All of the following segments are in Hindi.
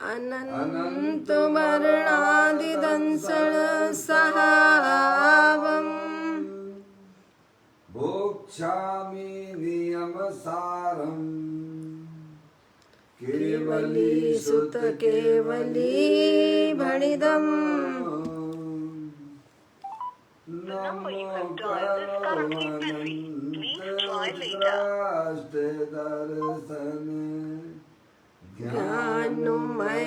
अनन्तमरणादिदंसण सहावम् भोक्ष्यामि नियमसारम् केवली सुत केवली भणिदम् नमो दर्शन ज्ञानमय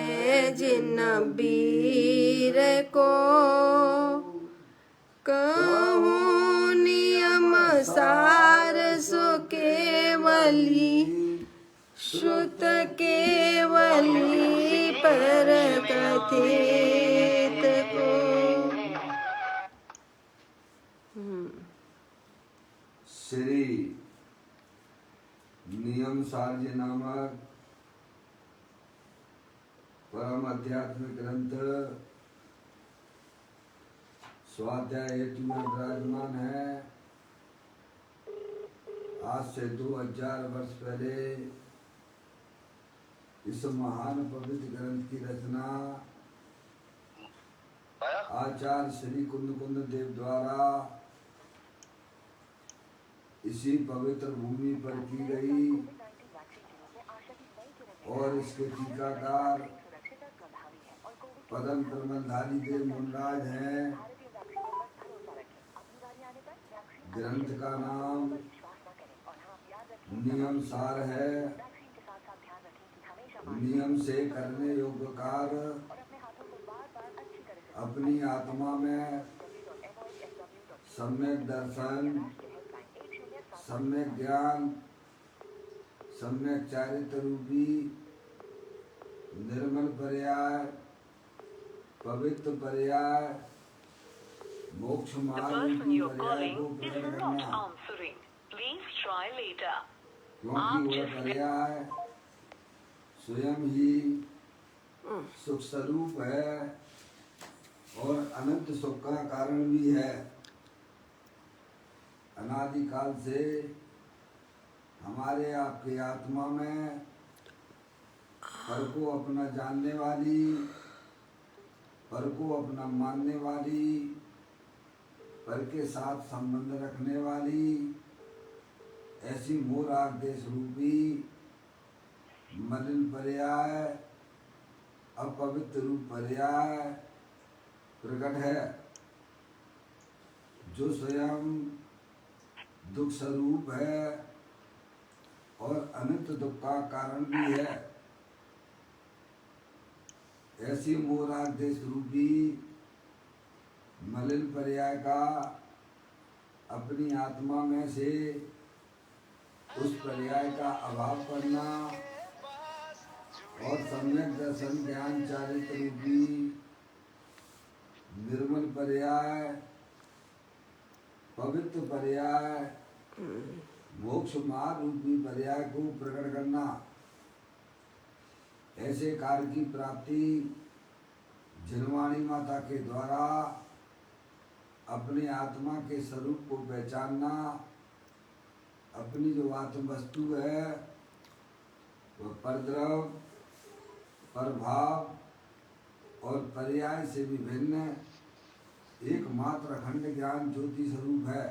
जिन बीर को कहूँ नियम सार सो केवली श्रुत केवली पर कथित को। श्री नियम सार नामक परम आध्यात्मिक ग्रंथ स्वाध्याय हेतु में विराजमान है। आज से 2000 वर्ष पहले इस महान पवित्र ग्रंथ की रचना आचार्य श्री कुंद देव द्वारा इसी पवित्र भूमि पर की गई और इसके टीकाकार पदम प्रबंधारी देव मुनराज हैं। ग्रंथ का नाम नियम सार है। नियम से करने योग्य कार्य अपनी आत्मा में सम्यक दर्शन, सम्यक ज्ञान, सम्यक चारित्र रूपी निर्मल पर्याय, पवित्र पर्याय, मोक्ष मार्ग रूपी पर्याय को प्रकट करना। क्योंकि वह पर्याय स्वयं ही सुख स्वरूप है और अनंत सुख का कारण भी है। अनादिकाल से हमारे आपके आत्मा में पर को अपना जानने वाली, पर को अपना मानने वाली, पर के साथ संबंध रखने वाली ऐसी मोह राग देश रूपी मलिन पर्याय, अपवित्र रूप पर्याय प्रकट है, जो स्वयं दुख स्वरूप है और अनंत दुख का कारण भी है। ऐसी मोह राग देश रूपी मलिन पर्याय का अपनी आत्मा में से उस पर्याय का अभाव करना और सम्यक दर्शन ज्ञान चारित्र रूपी निर्मल पर्याय, पवित्र पर्याय, मोक्ष मार्ग रूपी पर्याय को प्रकट करना। ऐसे कार्य की प्राप्ति जिनवाणी माता के द्वारा अपने आत्मा के स्वरूप को पहचानना, अपनी जो आत्म वस्तु है वह परद्रव, परभाव और पर्याय से भी भिन्न एकमात्र अखंड ज्ञान ज्योति स्वरूप है।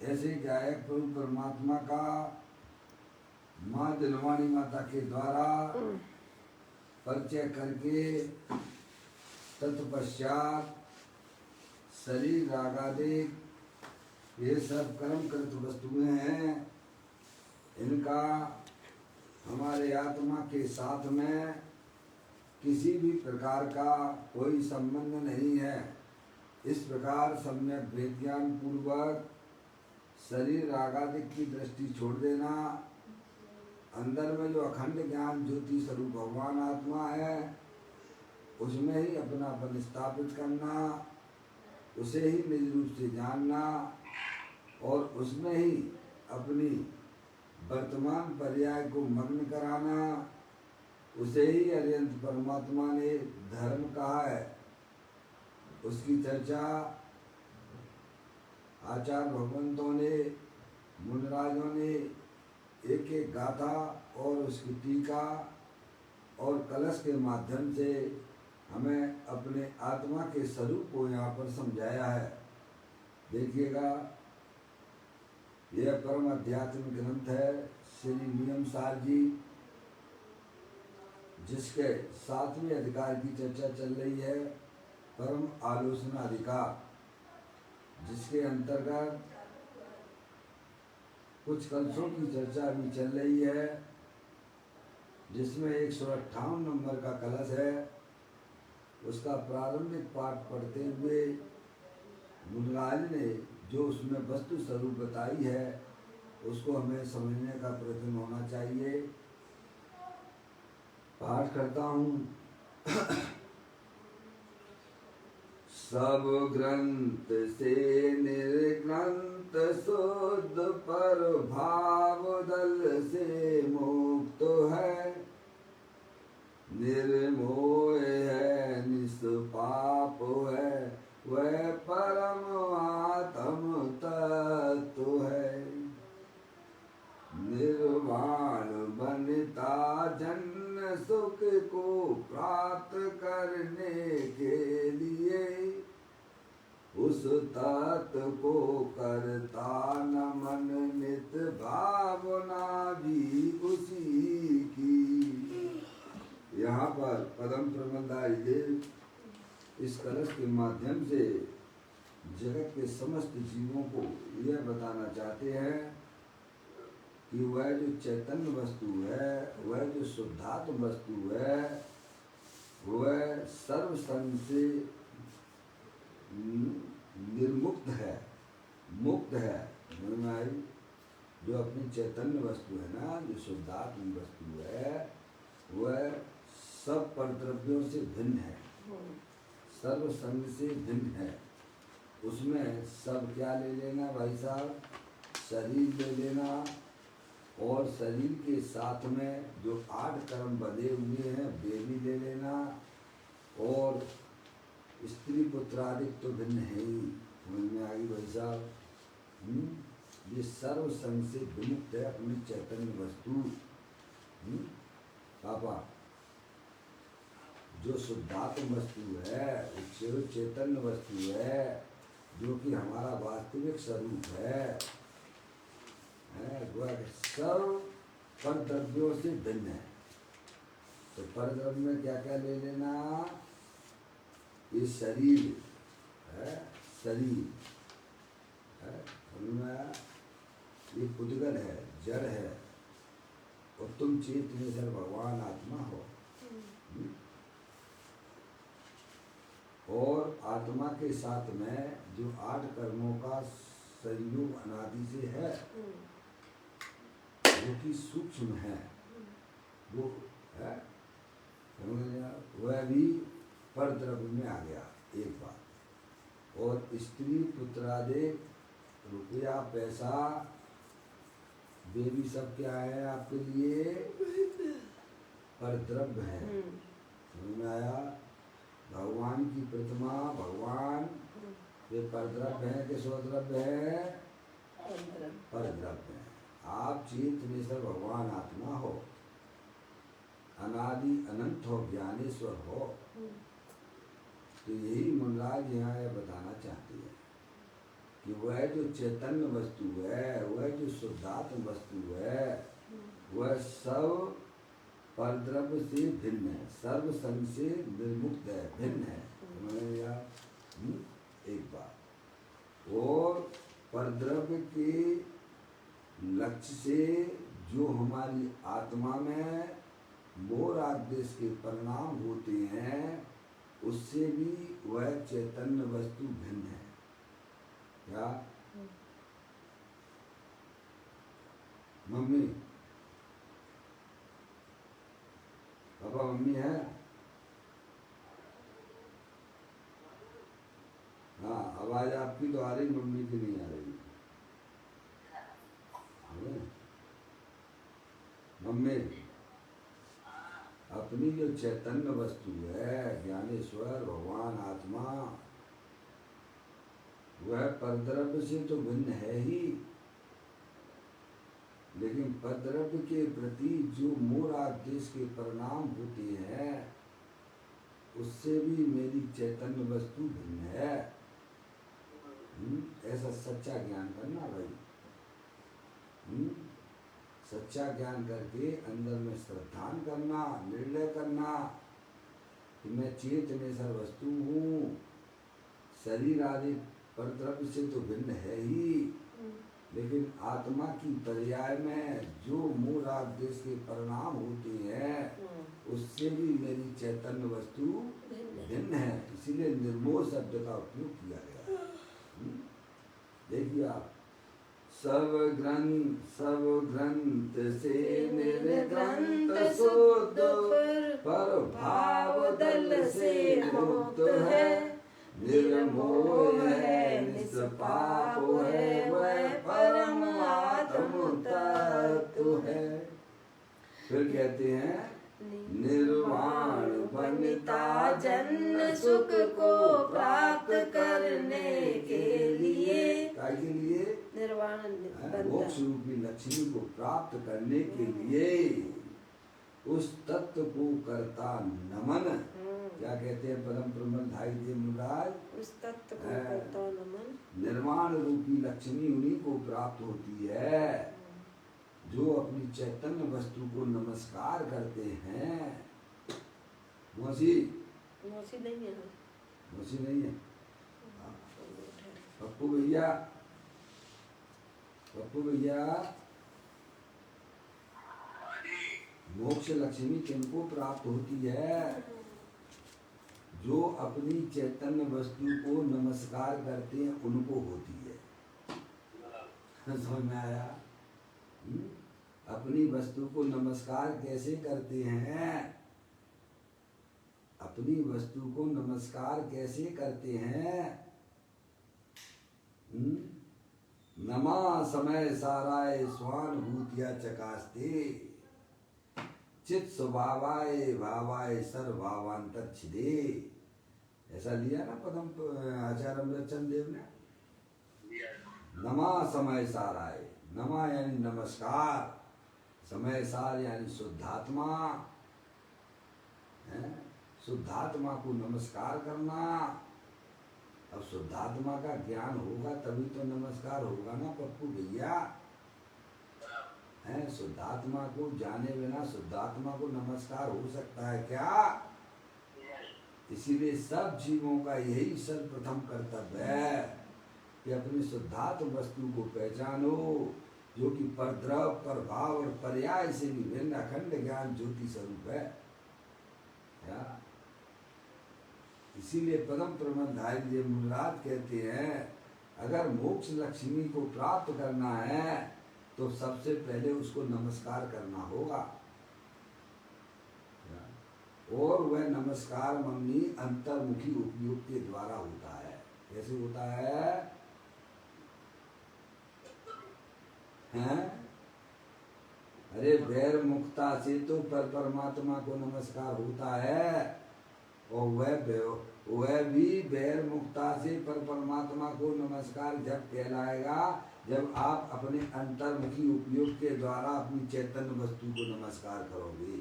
ऐसे गायक प्रभु परमात्मा का माँ दिलवाणी माता के द्वारा परिचय करके तत्पश्चात शरीर रागादिक ये सब कर्म कृत वस्तुएं हैं, इनका हमारे आत्मा के साथ में किसी भी प्रकार का कोई संबंध नहीं है। इस प्रकार सम्यक भेद ज्ञान पूर्वक शरीर रागादिक की दृष्टि छोड़ देना, अंदर में जो अखंड ज्ञान ज्योति स्वरूप भगवान आत्मा है उसमें ही अपनापन स्थापित करना, उसे ही निज रूप से जानना और उसमें ही अपनी वर्तमान पर्याय को मग्न कराना। उसे ही अरिहंत परमात्मा ने धर्म कहा है। उसकी चर्चा आचार्य भगवंतों ने, मुनराजों ने एक गाथा और उसकी टीका और कलश के माध्यम से हमें अपने आत्मा के स्वरूप को यहाँ पर समझाया है। देखिएगा, यह परम आध्यात्मिक ग्रंथ है श्री नियमसार जी, जिसके 7वें अधिकार की चर्चा चल रही है, परम आलोचना अधिकार, जिसके अंतर्गत कुछ कलशों की चर्चा भी चल रही है, जिसमें 158 नंबर का कलश है। उसका प्रारंभिक पाठ पढ़ते हुए मुनिराज ने जो उसमें वस्तु स्वरूप बताई है, उसको हमें समझने का प्रयत्न होना चाहिए। पाठ करता हूँ। सब ग्रंथ से निर्ग्रंथ शुद्ध पर भाव दल से मुक्त है, निर्मोह है निष्पाप है, वह परम आत्म तत्व है। निर्वाण बनता जन्म सुख को प्राप्त करने के लिए, उस तत्व को करता नमन नित भावना भी उसी की। यहाँ पर पदम प्रबंधारी देव इस कलश के माध्यम से जगत के समस्त जीवों को यह बताना चाहते हैं कि वह जो चैतन्य वस्तु है, वह जो शुद्धात्म वस्तु है, वह सर्व संग से निर्मुक्त है, मुक्त है। जो अपनी चैतन्य वस्तु है ना, जो शुद्धात्म वस्तु है, वह सब परद्रव्यों से भिन्न है, सर्व संग से भिन्न है। उसमें सब क्या ले लेना भाई साहब? शरीर ले लेना, और शरीर के साथ में जो 8 कर्म बंधे हुए हैं वे भी ले लेना, और स्त्री पुत्र आदि तो भिन्न है ही। समझ में आ गई भाई साहब? ये सर्व संग से विमुक्त है अपनी चैतन्य वस्तु। पापा, जो शुद्धात्म वस्तु है, जो चैतन्य वस्तु है, जो कि हमारा वास्तविक स्वरूप है, वह सब परद्रव्यों से भिन्न है। तो परद्रव्य में क्या क्या ले लेना? ये शरीर है, शरीर है, ये पुद्गल है, जड़ है, और तुम चेतन भगवान आत्मा हो। और आत्मा के साथ में जो 8 कर्मों का संयोग अनादि से है, जो कि सूक्ष्म है, वो है, वह भी परद्रव्य में आ गया। एक बात। और स्त्री पुत्रादि, रुपया पैसा, वे भी सब क्या है आपके लिए? परद्रव्य है। समझ में आया? भगवान की प्रतिमा, भगवान वे परद्रव्य है कि स्वद्रव्य है? परद्रव्य है। आप चेतनेश्वर भगवान आत्मा हो, अनादि अनंत हो, ज्ञानेश्वर हो। तो यही मुनिराज यहाँ यह बताना चाहते हैं कि वह जो चैतन्य वस्तु है, वह जो शुद्धात्म वस्तु है, वह सब परद्रव्य से भिन्न है, सर्व संग से निर्मुक्त है, भिन्न है। एक बात। और परद्रव्य के लक्ष्य से जो हमारी आत्मा में मोह राग देश के परिणाम होते हैं, उससे भी वह चैतन्य वस्तु भिन्न है। क्या मम्मी? पापा मम्मी है? हाँ, आवाज आपकी तो आ रही, मम्मी की नहीं आ रही। मम्मी, अपनी जो चैतन्य वस्तु है, ज्ञानेश्वर भगवान आत्मा, वह परद्रव्य से तो भिन्न है ही, लेकिन पद्रव्य के प्रति जो मोरादेश के परिणाम होते हैं उससे भी मेरी चैतन्य वस्तु भिन्न है। ऐसा सच्चा ज्ञान करना भाई। सच्चा ज्ञान करके अंदर में श्रद्धान करना, निर्णय करना कि मैं चेतनेश्वर वस्तु हूँ। शरीर आदि परद्रव्य से तो भिन्न है ही, लेकिन आत्मा की पर्याय में जो मूल आदेश के परिणाम होते हैं उससे भी मेरी चैतन्य वस्तु भिन्न है। इसीलिए निर्मोह शब्द का उपयोग किया गया है। देखिए आप, सब ग्रंथ से निर्ग्रंथ शुद्ध, पर भाव दल से मुक्त है। निर्मोह है, निष्पाप है, वह परम आत्म तत्व है। फिर कहते हैं निर्वाण बनता जन्म सुख को प्राप्त करने के लिए। क्या के लिए? निर्वाण मोक्ष रूपी लक्ष्मी को प्राप्त करने के लिए उस तत्व को करता नमन। क्या कहते हैं परम प्रबंधाई देव महाराज? उस तत्व को करता नमन। निर्वाण रूपी लक्ष्मी उन्हीं को प्राप्त होती है जो अपनी चैतन्य वस्तु को नमस्कार करते हैं। मौसी नहीं है। मौसी नहीं है। पप्पू भैया, मोक्ष लक्ष्मी किनको प्राप्त होती है? जो अपनी चैतन्य वस्तु को नमस्कार करते हैं उनको होती है। समझ में आया? अपनी वस्तु को नमस्कार कैसे करते हैं? अपनी वस्तु को नमस्कार कैसे करते हैं? नमा समय साराय स्वानुभूतिया चकास्ते, चित स्वभावाय भावाय सर्वभावांतर छिदे। ऐसा लिया ना पदम आचार्य अमृतचंद देव ने। नमा समय साराय, नमा यानी नमस्कार, समय सार यानी शुद्धात्मा, शुद्धात्मा को नमस्कार करना। अब शुद्धात्मा का ज्ञान होगा तभी तो नमस्कार होगा ना पप्पू भैया। शुद्धात्मा को जाने बिना शुद्धात्मा को नमस्कार हो सकता है क्या? इसीलिए सब जीवों का यही सर्वप्रथम कर्तव्य है कि अपनी शुद्धात्म वस्तु को पहचानो, जो कि परद्रव, प्रभाव और पर्याय से भी भिन्न अखंड ज्ञान ज्योति स्वरूप है। इसीलिए परम प्रबंधाई देव मुनिराज कहते हैं अगर मोक्ष लक्ष्मी को प्राप्त करना है तो सबसे पहले उसको नमस्कार करना होगा। और वह नमस्कार मम्मी अंतर्मुखी उपयोग के द्वारा होता है। कैसे होता है? अरे वैर मुक्ता से तो परमात्मा को नमस्कार होता है, और वह भी वैर मुक्ता से परमात्मा को नमस्कार जब कहलाएगा जब आप अपने अंतर्मुखी उपयोग के द्वारा अपनी चैतन्य वस्तु को नमस्कार करोगे,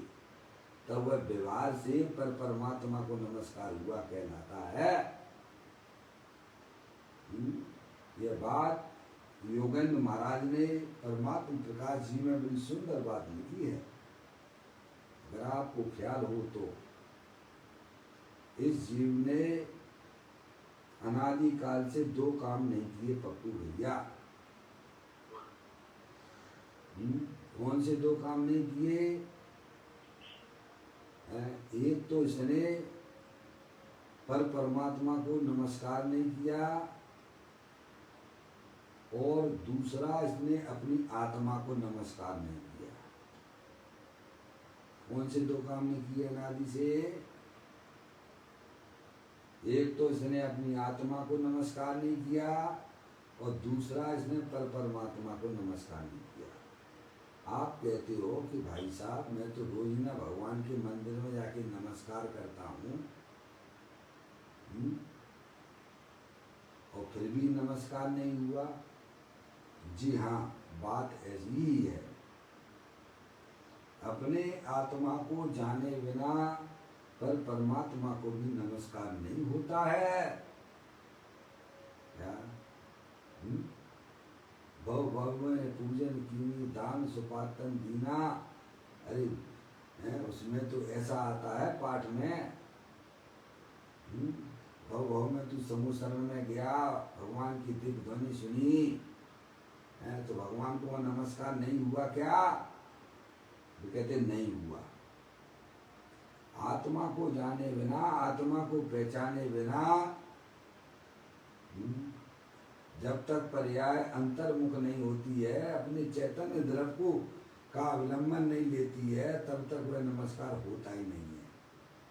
तब वह व्यवहार से परमात्मा को नमस्कार हुआ कहलाता है। यह बात योगेंद्र महाराज ने परमात्मा प्रकाश जी में बड़ी सुंदर बात लिखी है। अगर आपको ख्याल हो तो इस जीव ने अनादि काल से दो काम नहीं किए पप्पू भैया। कौन से दो काम नहीं किए? एक तो इसने परमात्मा को नमस्कार नहीं किया, और दूसरा इसने अपनी आत्मा को नमस्कार नहीं किया। कौन से दो काम नहीं किए अनादि से? एक तो इसने अपनी आत्मा को नमस्कार नहीं किया, और दूसरा इसने परमात्मा को नमस्कार नहीं किया। आप कहते हो कि भाई साहब मैं तो रोज ना भगवान के मंदिर में जाके नमस्कार करता हूँ, और फिर भी नमस्कार नहीं हुआ। जी हाँ, बात ऐसी ही है। अपने आत्मा को जाने बिना पर परमात्मा को भी नमस्कार नहीं होता है क्या? भव भव में पूजन कीनी दान सुपातन दीना। अरे उसमें तो ऐसा आता है पाठ में, भव भव में तू समूह शरण में गया, भगवान की दिव्य ध्वनि सुनी है, तो भगवान को नमस्कार नहीं हुआ क्या? तो कहते नहीं हुआ। आत्मा को जाने बिना, आत्मा को पहचाने बिना, जब तक पर्याय अंतर्मुख नहीं होती है, अपने चैतन्य द्रव को का अवलंबन नहीं लेती है, तब तक वह नमस्कार होता ही नहीं है।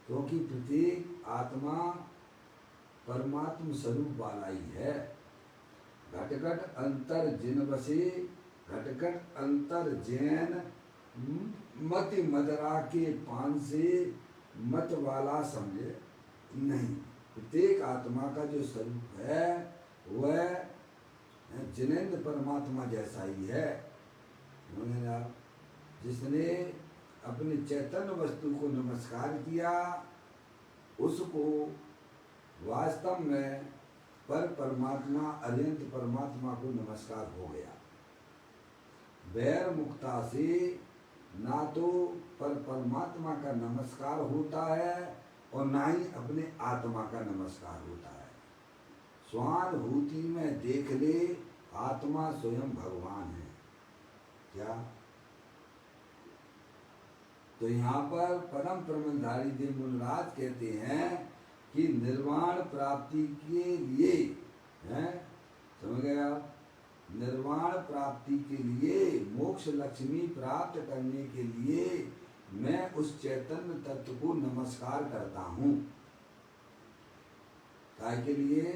क्योंकि प्रत्येक आत्मा परमात्म स्वरूप वाला ही है। घटघट अंतर जिन बसे, घटघट अंतर जैन मति मदरा के पान से मत वाला समझे नहीं। प्रत्येक आत्मा का जो स्वरूप है वह जिनेंद्र परमात्मा जैसा ही है। जिसने अपने चैतन्य वस्तु को नमस्कार किया, उसको वास्तव में पर परमात्मा अनंत परमात्मा को नमस्कार हो गया। वैर मुक्ता से ना तो पर परमात्मा का नमस्कार होता है और ना ही अपने आत्मा का नमस्कार होता है। स्वानुभूति में देख ले, आत्मा स्वयं भगवान है क्या? तो यहाँ पर परम प्रबंधधारी देव मुनिराज कहते हैं कि निर्वाण प्राप्ति के लिए, हैं समझ गए आप, निर्वाण प्राप्ति के लिए, मोक्ष लक्ष्मी प्राप्त करने के लिए मैं उस चैतन्य तत्व को नमस्कार करता हूँ। काय के लिए?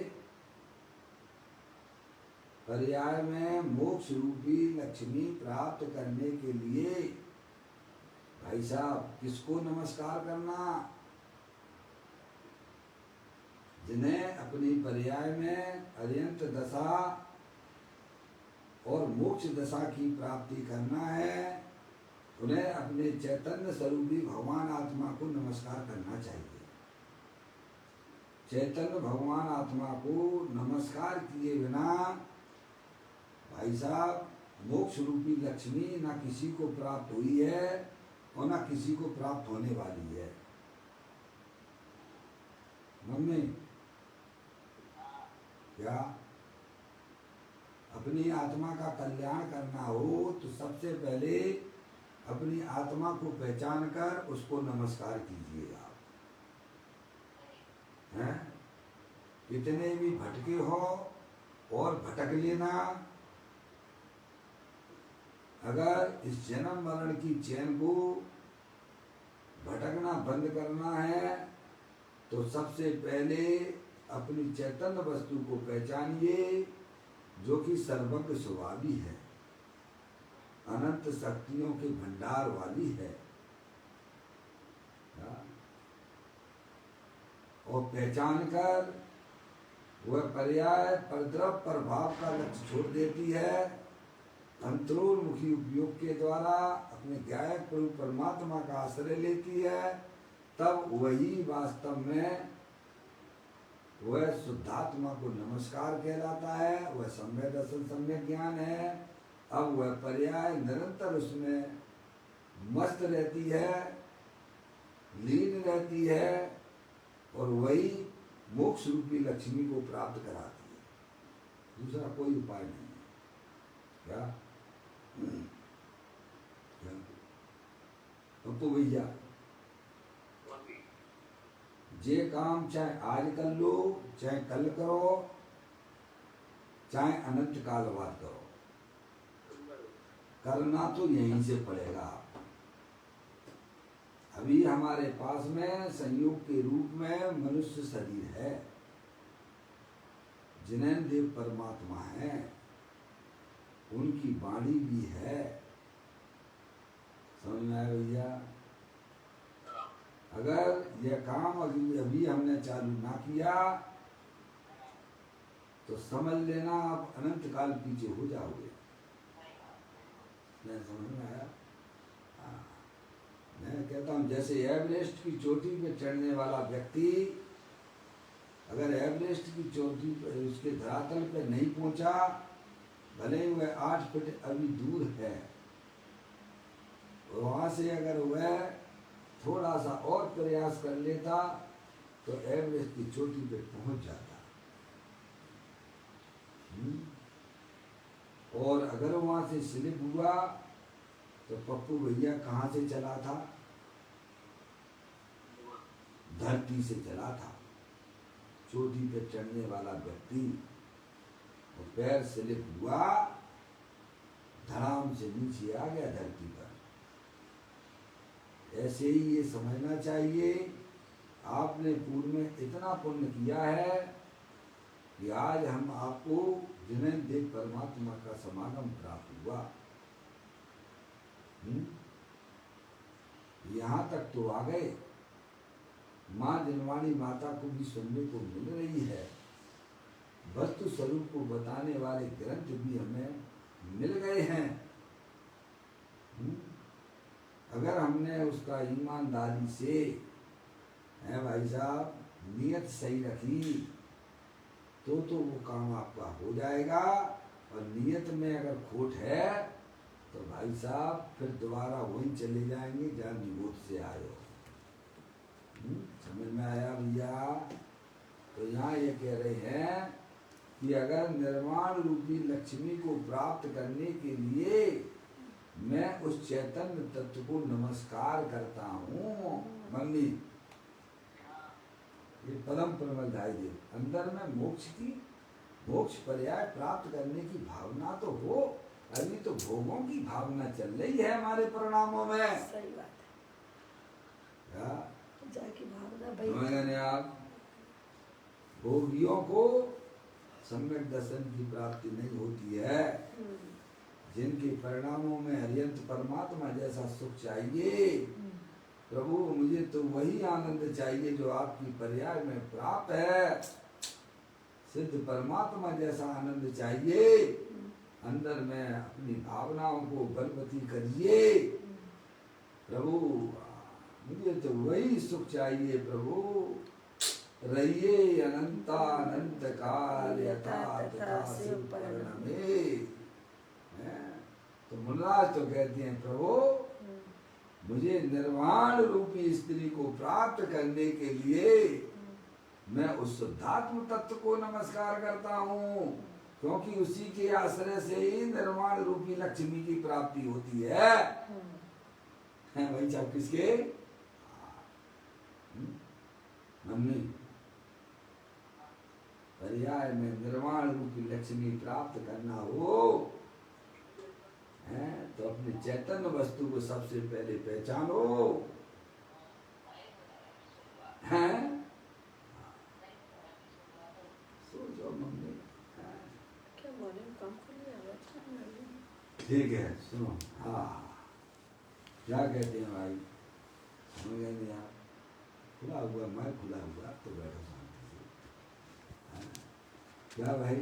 पर्याय में मोक्ष रूपी लक्ष्मी प्राप्त करने के लिए। भाई साहब, किसको नमस्कार करना? जिन्हें अपनी पर्याय में अरियंत दशा और मोक्ष दशा की प्राप्ति करना है, उन्हें अपने चैतन्य स्वरूपी भगवान आत्मा को नमस्कार करना चाहिए। चैतन्य भगवान आत्मा को नमस्कार किए बिना भाई साहब मोक्ष रूपी लक्ष्मी ना किसी को प्राप्त हुई है और ना किसी को प्राप्त होने वाली है। मम्मी क्या? अपनी आत्मा का कल्याण करना हो तो सबसे पहले अपनी आत्मा को पहचान कर उसको नमस्कार कीजिएगा। हैं? कितने भी भटके हो और भटक लेना, अगर इस जन्म मरण की चैन को भटकना बंद करना है तो सबसे पहले अपनी चैतन्य वस्तु को पहचानिए, जो कि सर्वज्ञ स्वभावी है, अनंत शक्तियों के भंडार वाली है। और पहचान कर वह पर्याय परद्रव प्रभाव का लक्ष्य छोड़ देती है, अंतरोन्मुखी उपयोग के द्वारा अपने गायक प्रभु परमात्मा का आश्रय लेती है, तब वही वास्तव में वह शुद्धात्मा को नमस्कार कहलाता है। वह सम्यक दर्शन सम्यक ज्ञान है। अब वह पर्याय निरंतर उसमें मस्त रहती है, लीन रहती है और वही मोक्ष रूपी लक्ष्मी को प्राप्त कराती है। दूसरा कोई उपाय नहीं है। क्या? तो भैया जे काम चाहे आज कर लो, चाहे कल करो, चाहे अनंत काल बाद करो, करना तो यहीं से पड़ेगा। अभी हमारे पास में संयोग के रूप में मनुष्य शरीर है, जिन्हें देव परमात्मा है, उनकी वाणी भी है। समझ में आया भैया? अगर यह काम अभी हमने चालू ना किया तो समझ लेना आप अनंत काल पीछे हो जाओगे। नहीं समझ में आया? जैसे एवरेस्ट की चोटी पे चढ़ने वाला व्यक्ति अगर एवरेस्ट की चोटी पर उसके धरातल पे नहीं पहुंचा, भले ही वह 8 फीट अभी दूर है, वहां से अगर वह थोड़ा सा और प्रयास कर लेता तो एवरेस्ट की चोटी पे पहुंच जाता। और अगर वहां से स्लिप हुआ तो पप्पू भैया कहाँ से चला था? धरती से चला था। चोटी पे चढ़ने वाला व्यक्ति और पैर स्लिप हुआ, धड़ाम से नीचे आ गया धरती पर। ऐसे ही ये समझना चाहिए, आपने पूर्व में इतना पुण्य किया है कि आज हम आपको जिन्हें देव परमात्मा का समागम प्राप्त हुआ। यहाँ तक तो आ गए, माँ जनवाणी माता को भी सुनने को मिल रही है, वस्तु स्वरूप को बताने वाले ग्रंथ भी हमें मिल गए हैं। अगर हमने उसका ईमानदारी से है भाई साहब नियत सही रखी तो वो काम आपका हो जाएगा। और नियत में अगर खोट है तो भाई साहब फिर दोबारा वहीं चले जाएंगे जहाँ निगोद से आए हो। समझ में आया भैया? तो यहाँ ये कह रहे हैं कि अगर निर्वाण रूपी लक्ष्मी को प्राप्त करने के लिए मैं उस चैतन्य तत्व को नमस्कार करता हूँ। मम्मी ये परम प्रमलधाय देव, अंदर में मोक्ष पर्याय प्राप्त करने की भावना तो हो, अभी तो भोगों की भावना चल रही है हमारे परिणामों में। सही बात है। जाकी भावना आप भोगियों को सम्यक दर्शन की प्राप्ति नहीं होती है। जिनके परिणामों में हरियंत परमात्मा जैसा सुख चाहिए, प्रभु मुझे तो वही आनंद चाहिए जो आपकी पर्याय में प्राप्त है। सिद्ध परमात्मा जैसा आनंद चाहिए। अंदर में अपनी भावनाओं को बलवती करिए। प्रभु मुझे तो वही सुख चाहिए। प्रभु रहिए अनंतानंत काल यथा तथा शिव परिणमे। तो मुल्लाज तो कहते हैं प्रभु मुझे निर्वाण रूपी स्त्री को प्राप्त करने के लिए मैं उस शुद्धात्म तत्व को नमस्कार करता हूँ, क्योंकि उसी के आश्रय से ही निर्वाण रूपी लक्ष्मी की प्राप्ति होती है। वही सब किसके? मम्मी पर्याय में निर्वाण रूपी लक्ष्मी प्राप्त करना हो है तो अपने चैतन्य वस्तु को सबसे पहले पहचानो। हैं? सोचो मम्मी। क्या बोले? कम खुली ठीक है सुनो। हाँ क्या कहते हैं भाई? समझ गए आप? खुला हुआ मैं खुला हुआ तो बैठो शांति से। क्या भाई?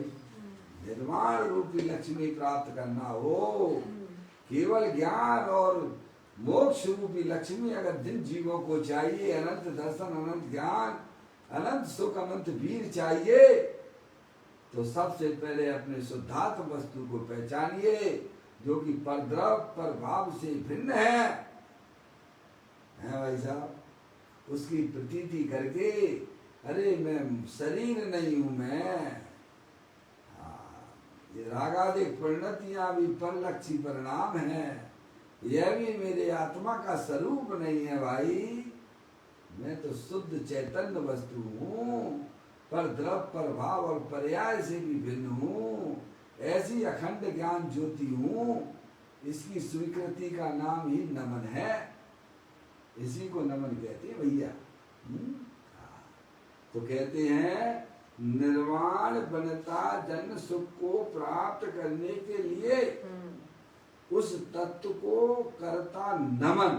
निर्वाण रूपी लक्ष्मी प्राप्त करना हो, केवल ज्ञान और मोक्ष रूपी लक्ष्मी अगर जिन जीवों को चाहिए, अनंत दर्शन, अनंत ज्ञान, अनंत सुख, अनंत वीर चाहिए, तो सबसे पहले अपने शुद्धात्म वस्तु को पहचानिए जो कि परद्रव पर भाव से भिन्न है भाई साहब। उसकी प्रतीति करके अरे मैं शरीर नहीं हूं, मैं ये रागादिक परिणतियां भी परलक्षी परिणाम है, यह भी मेरे आत्मा का स्वरूप नहीं है भाई। मैं तो शुद्ध चैतन्य वस्तु हूँ, पर द्रव, पर भाव और पर्याय से भी भिन्न हूँ। ऐसी अखंड ज्ञान ज्योति हूँ। इसकी स्वीकृति का नाम ही नमन है। इसी को नमन कहते हैं भैया। तो कहते हैं निर्वाण बनता जन्म सुख को प्राप्त करने के लिए उस तत्व को करता नमन।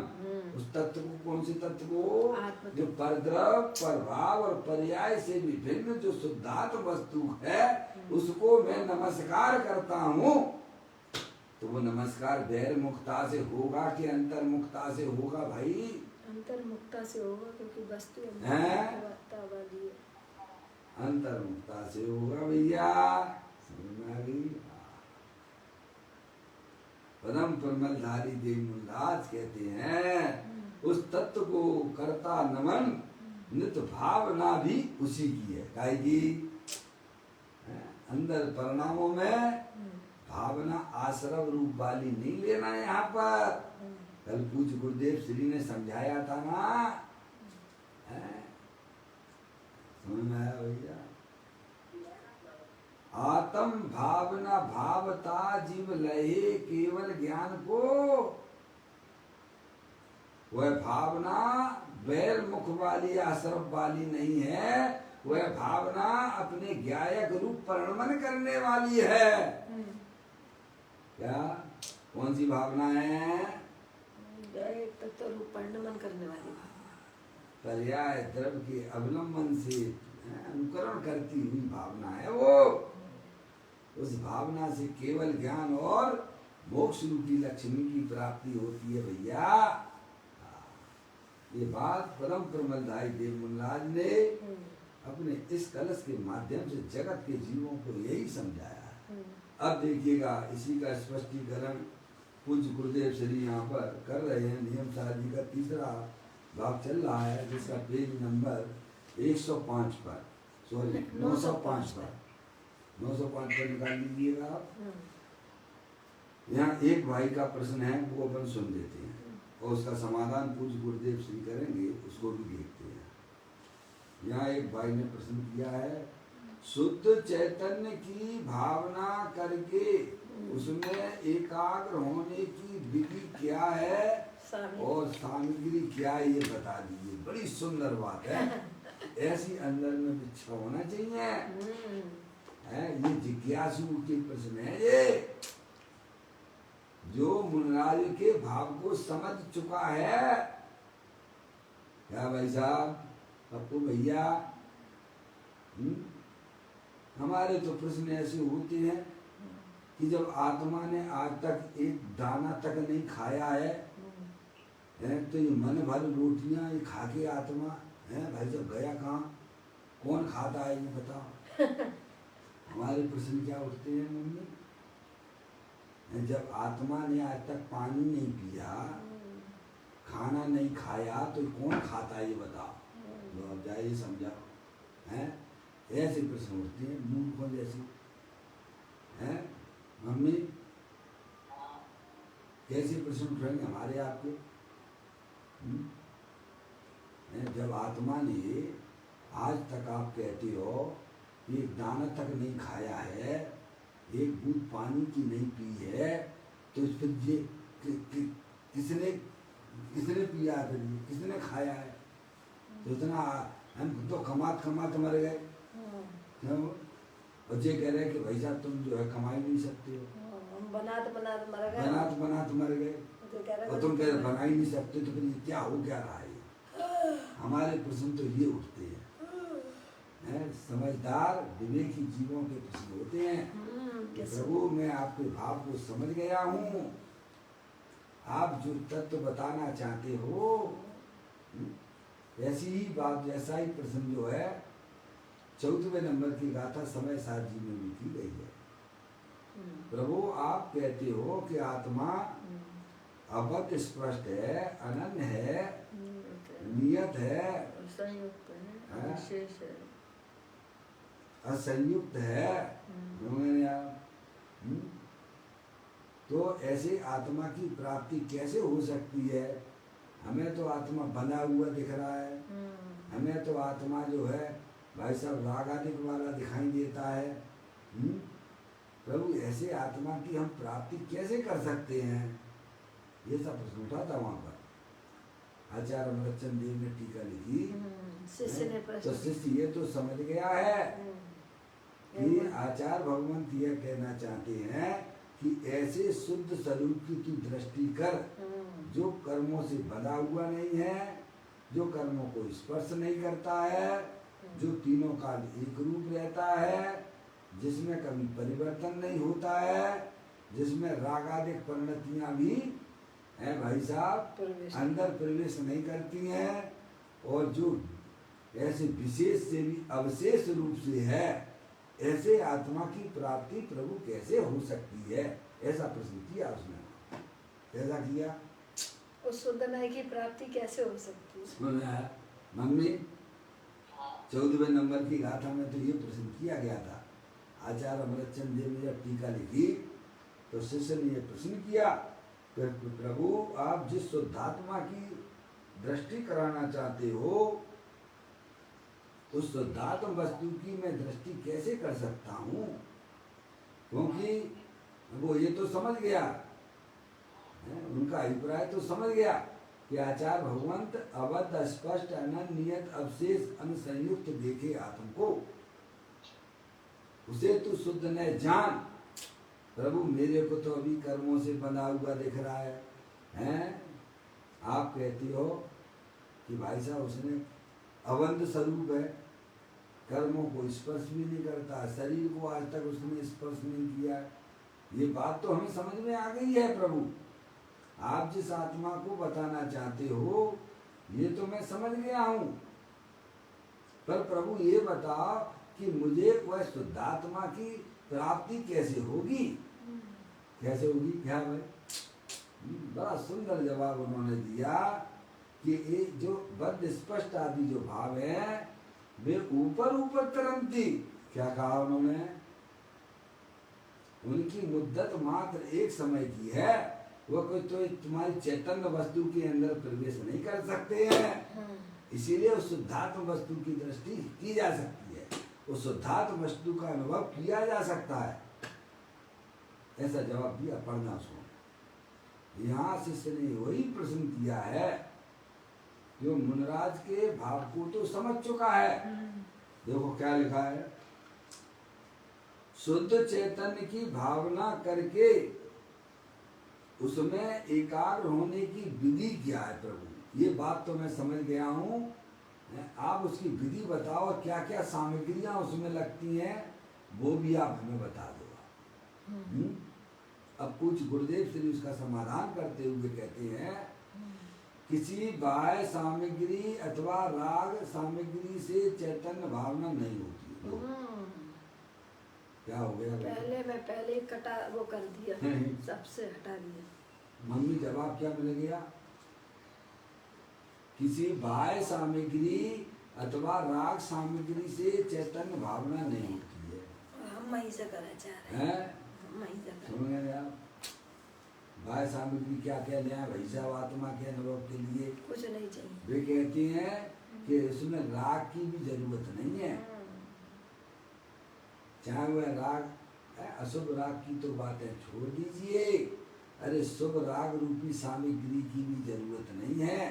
उस तत्व को, कौन से तत्व को? जो परद्रव, परभाव और पर्याय से भी भिन्न जो शुद्धात्म वस्तु है, उसको मैं नमस्कार करता हूँ। तो वो नमस्कार बैर मुक्ता से होगा कि अंतर मुक्ता से होगा भाई? अंतर्मुक्ता से होगा क्योंकि वस्तु हैं? अंतर्मुक्ता वाली है। अंतर्मुक्ता से होगा भैया, समझ में आ गई। परम परमलधारी देव मुनराज कहते हैं उस तत्व को करता नमन, नित भावना भी उसी की है। काहे की अंदर परिणामों में भावना आश्रव रूप वाली नहीं लेना है। यहाँ पर कल पूज्य गुरुदेव श्री ने समझाया था ना, समझ में आया भैया। आत्म भावना भावता जीव लहे केवल ज्ञान को, वह भावना बैर मुख वाली आश्रव वाली नहीं है, वह भावना अपने ज्ञायक रूप परिणमन करने वाली है। क्या कौन सी भावना है? तत्व रूप परिणमन करने वाली पर्याय द्रव्य के अवलंबन से अनुकरण करती हुई भावना है वो। उस भावना से केवल ज्ञान और मोक्ष रूपी लक्ष्मी की प्राप्ति होती है भैया। ये बात परम परमलधारी देव मुनराज ने अपने इस कलश के माध्यम से जगत के जीवों को यही समझाया है। अब देखिएगा इसी का स्पष्टीकरण पूज्य गुरुदेव श्री यहाँ पर कर रहे हैं। नियम सारणी का तीसरा भाग चल रहा है, जिसका पेज नंबर 105 पर, सॉरी 905 पर, 905 पर निकाल लीजिएगा आप। यहाँ एक भाई का प्रश्न है, वो अपन सुन लेते हैं और उसका समाधान पूज्य गुरुदेव श्री करेंगे, उसको भी देखते हैं। यहाँ एक भाई ने प्रश्न किया है, शुद्ध चैतन्य की भावना करके उसमें एकाग्र होने की विधि क्या है और सामग्री क्या है, ये बता दीजिए। बड़ी सुंदर बात है, ऐसी अंदर में इच्छा होना चाहिए है। ये जिज्ञासु के प्रश्न है ये, जो मुनराज के भाव को समझ चुका है। क्या भाई साहब, पप्पू भैया, हमारे तो प्रश्न ऐसे होते हैं कि जब आत्मा ने आज तक एक दाना तक नहीं खाया है, तो ये मन भर रोटियां ये खा के आत्मा है भाई जब गया कहाँ, कौन खाता है ये बताओ। हमारे प्रश्न क्या उठते हैं मम्मी, जब आत्मा ने आज तक पानी नहीं पिया, खाना नहीं खाया, तो कौन खाता है ये बताओ। तो अब जाइए समझाओ हैं। ऐसे प्रश्न उठते हैं मूर्खों जैसे हैं। मम्मी कैसे प्रश्न उठाएंगे हमारे आपके। जब आत्मा ने आज तक आप कहते हो एक दाना तक नहीं खाया है, एक बूंद पानी की नहीं पी है, तो इस पर ये किसने पिया है, किसने खाया है। तो इतना हम तो कमात मर गए। क्यों? बच्चे कह रहे हैं कि भाई साहब तुम जो है कमा ही नहीं सकते हो, हम बनाते मर गए, मर गए, और तुम कह रहे बना ही नहीं सकते, तो फिर ये क्या हो क्या रहा है। हमारे प्रश्न तो ये उठते हैं, समझदार विवेकी जीवों के प्रश्न होते हैं। प्रभु मैं आपके भाव को समझ गया हूँ, आप जो तत्व बताना चाहते हो, ऐसी ही बात, जैसा ही प्रश्न जो है 14वें नंबर की गाथा समय साथ जी में भी की गई है। प्रभु आप कहते हो कि आत्मा अबद्ध स्पष्ट है, अनन्य है, नियत है, संयुक्त है, विशेष है, असंयुक्त है। तो ऐसे आत्मा की प्राप्ति कैसे हो सकती है। हमें तो आत्मा बंधा हुआ दिख रहा है, हमें तो आत्मा जो है भाई साहब राग आदि वाला दिखाई देता है। प्रभु ऐसे आत्मा की हम प्राप्ति कैसे कर सकते हैं, ये सब प्रश्न उठा था वहां पर। आचार्य अमृतचंद देव ने टीका लिखी, तो शिष्य ये तो समझ गया है कि आचार्य भगवंत यह कहना चाहते हैं कि ऐसे शुद्ध स्वरूप की तू दृष्टि कर, जो कर्मों से बंधा हुआ नहीं है, जो कर्मों को स्पर्श नहीं करता है, जो तीनों काल एक रूप रहता है, जिसमें कभी परिवर्तन नहीं होता है, जिसमें रागादिक परिणतियां भी है भाई साहब प्रवेश अंदर प्रवेश नहीं करती हैं, और जो ऐसे विशेष से भी अवशेष रूप से है, ऐसे आत्मा की प्राप्ति प्रभु कैसे हो सकती है? ऐसा प्रश्न किया उसने। कैसा किया? उस शुद्ध नए की प्राप्ति कैसे हो सकती है? सुना है मम्मी, 14वें नंबर की गाथा में तो ये प्रश्न किया गया था। आचार्य अमृतचंद देव ने जब टीका लिखी तो शिष्य ने ये प्रश्न किया, प्रभु आप जिस शुद्धात्मा की दृष्टि कराना चाहते हो, उस शुद्धात्म वस्तु की मैं दृष्टि कैसे कर सकता हूँ? क्योंकि वो ये तो समझ गया, उनका अभिप्राय तो समझ गया कि आचार्य भगवंत अबद्ध स्पष्ट अनन्य नियत अवशेष अनसंयुक्त देखे आत्म को, उसे तू शुद्ध न जान। प्रभु मेरे को तो अभी कर्मों से बंधा हुआ दिख रहा है, हैं? आप कहती हो कि भाई साहब उसने अबंध स्वरूप है, कर्मों को स्पर्श भी नहीं करता, शरीर को आज तक उसने स्पर्श नहीं किया। ये बात तो हमें समझ में आ गई है प्रभु, आप जिस आत्मा को बताना चाहते हो ये तो मैं समझ गया हूँ, पर प्रभु ये बताओ कि मुझे वह शुद्धात्मा की प्राप्ति कैसे होगी? कैसे होगी? क्या भाई? बड़ा सुंदर जवाब उन्होंने दिया कि ये जो बद्ध स्पष्ट आदि जो भाव है वे ऊपर ऊपर तरंती। क्या कहा उन्होंने? उनकी मुद्दत मात्र एक समय की है, वो कोई तो तुम्हारी चैतन्य वस्तु के अंदर प्रवेश नहीं कर सकते हैं, इसीलिए उस शुद्धात्म वस्तु की दृष्टि की जा सकती है, उस शुद्धात्म वस्तु का अनुभव किया जा सकता है। ऐसा जवाब दिया, पढ़ना उसको। यहाँ शिष्य ने वही प्रश्न किया है जो मुनराज के भाव को तो समझ चुका है। देखो क्या लिखा है, शुद्ध चैतन्य की भावना करके उसमें एकाग्र होने की विधि क्या है प्रभु? ये बात तो मैं समझ गया हूँ, आप उसकी विधि बताओ, क्या क्या सामग्रियां उसमें लगती हैं वो भी आप हमें बता दो। अब कुछ गुरुदेव श्री उसका समाधान करते हुए कहते हैं, किसी बाह्य सामग्री अथवा राग सामग्री से चैतन्य भावना नहीं होती। क्या हो गया? पहले कटा वो कर दिया, सबसे हटा दिया। मम्मी जवाब क्या मिल गया? किसी बाह्य सामग्री अथवा राग सामग्री से चैतन्य भावना नहीं होती है। हम वहीं से करना चाह रहे हैं, हम वहीं से सुन आप बाह्य सामग्री क्या क्या ले आए भाई साहब आत्मा के अनुभव के लिए? कुछ नहीं चाहिए। वे कहती हैं कि उसमें राग की भी जरूरत नहीं है, चाहे वह राग अशुभ राग की तो बातें छोड़ दीजिए, अरे शुभ राग रूपी सामग्री की भी जरूरत नहीं है